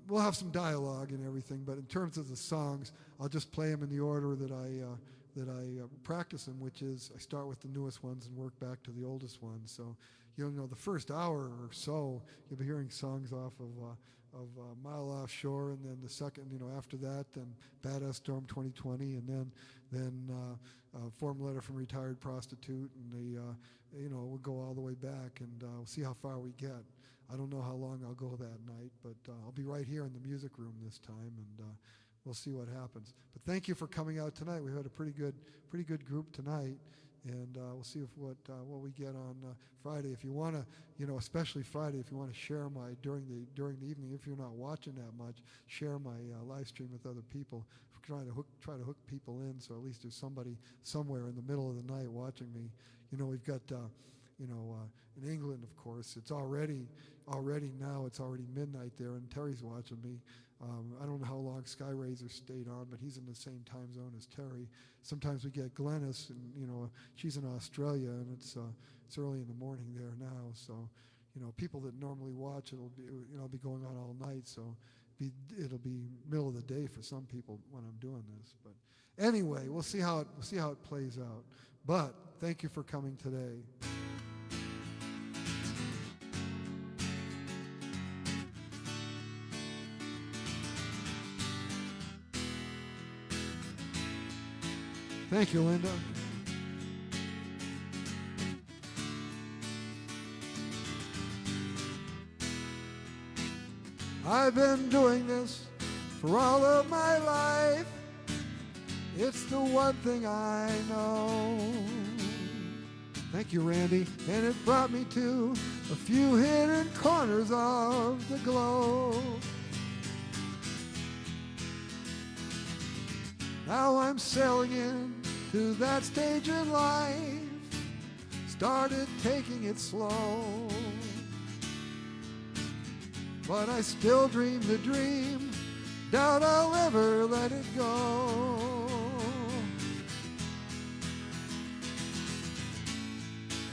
we'll have some dialogue and everything, but in terms of the songs, I'll just play them in the order that I practice them, which is I start with the newest ones and work back to the oldest ones. So the first hour or so, you'll be hearing songs off of Mile Offshore, and then the second, after that, then Badass Storm 2020, and then Form Letter from Retired Prostitute, and we'll go all the way back, and we'll see how far we get. I don't know how long I'll go that night, but I'll be right here in the music room this time, and we'll see what happens. But thank you for coming out tonight. We've had a pretty good group tonight, and we'll see what we get on Friday. If you want to, especially Friday, if you want to share during the evening, if you're not watching that much, share my live stream with other people. Try to hook people in, so at least there's somebody somewhere in the middle of the night watching me. We've got in England, of course, it's already now. It's already midnight there, and Terry's watching me. I don't know how long Skyraiser stayed on, but he's in the same time zone as Terry. Sometimes we get Glennis, and she's in Australia, and it's early in the morning there now. So, people that normally watch it'll be going on all night. So, it'll be middle of the day for some people when I'm doing this. But anyway, we'll see how it plays out. But thank you for coming today. Thank you, Linda. I've been doing this for all of my life. It's the one thing I know. Thank you, Randy. And it brought me to a few hidden corners of the globe. Now I'm sailing into that stage in life. Started taking it slow. But I still dream the dream. Doubt I'll ever let it go.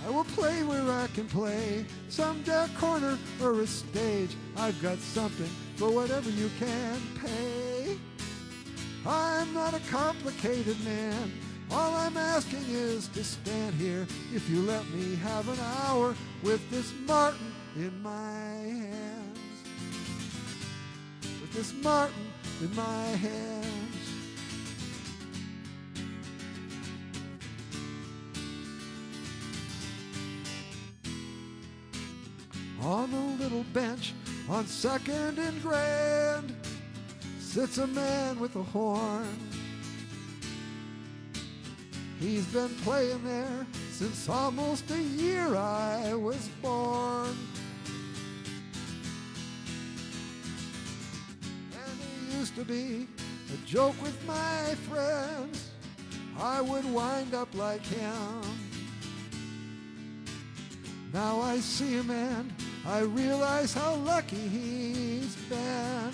I will play where I can play, some dark corner or a stage. I've got something for whatever you can pay. I'm not a complicated man. All I'm asking is to stand here if you let me have an hour with this Martin in my hands. With this Martin in my hands. On a little bench on 2nd and Grand sits a man with a horn. He's been playing there since almost a year I was born. And he used to be a joke with my friends. I would wind up like him. Now I see him and I realize how lucky he's been.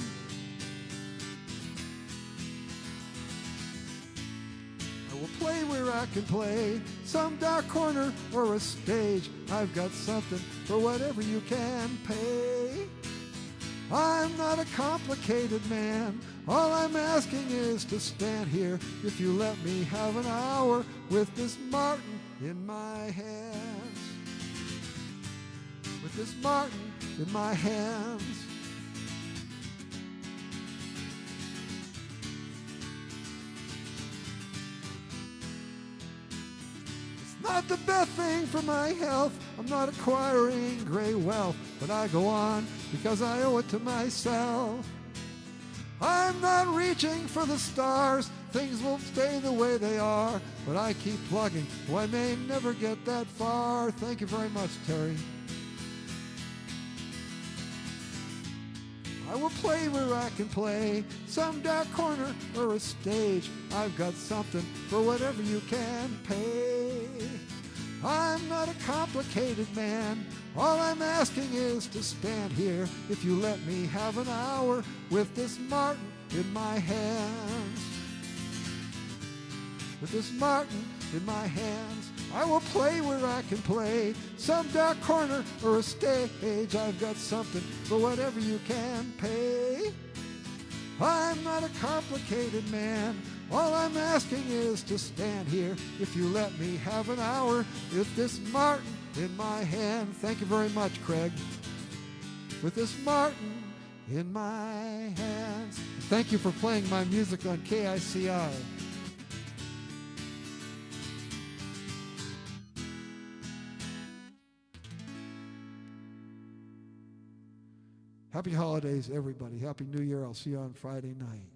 I will play where I can play, some dark corner or a stage. I've got something for whatever you can pay. I'm not a complicated man. All I'm asking is to stand here if you let me have an hour with this Martin in my hands. With this Martin in my hands. It's not the best thing for my health. I'm not acquiring great wealth, but I go on because I owe it to myself. I'm not reaching for the stars. Things will stay the way they are, but I keep plugging, though I may never get that far. Thank you very much, Terry. I will play where I can play, some dark corner or a stage. I've got something for whatever you can pay. I'm not a complicated man. All I'm asking is to stand here if you let me have an hour with this Martin in my hands. With this Martin in my hands, I will play where I can play, some dark corner or a stage. I've got something for whatever you can pay. I'm not a complicated man. All I'm asking is to stand here if you let me have an hour with this Martin in my hand. Thank you very much, Craig. With this Martin in my hands. Thank you for playing my music on KICI. Happy holidays, everybody. Happy New Year. I'll see you on Friday night.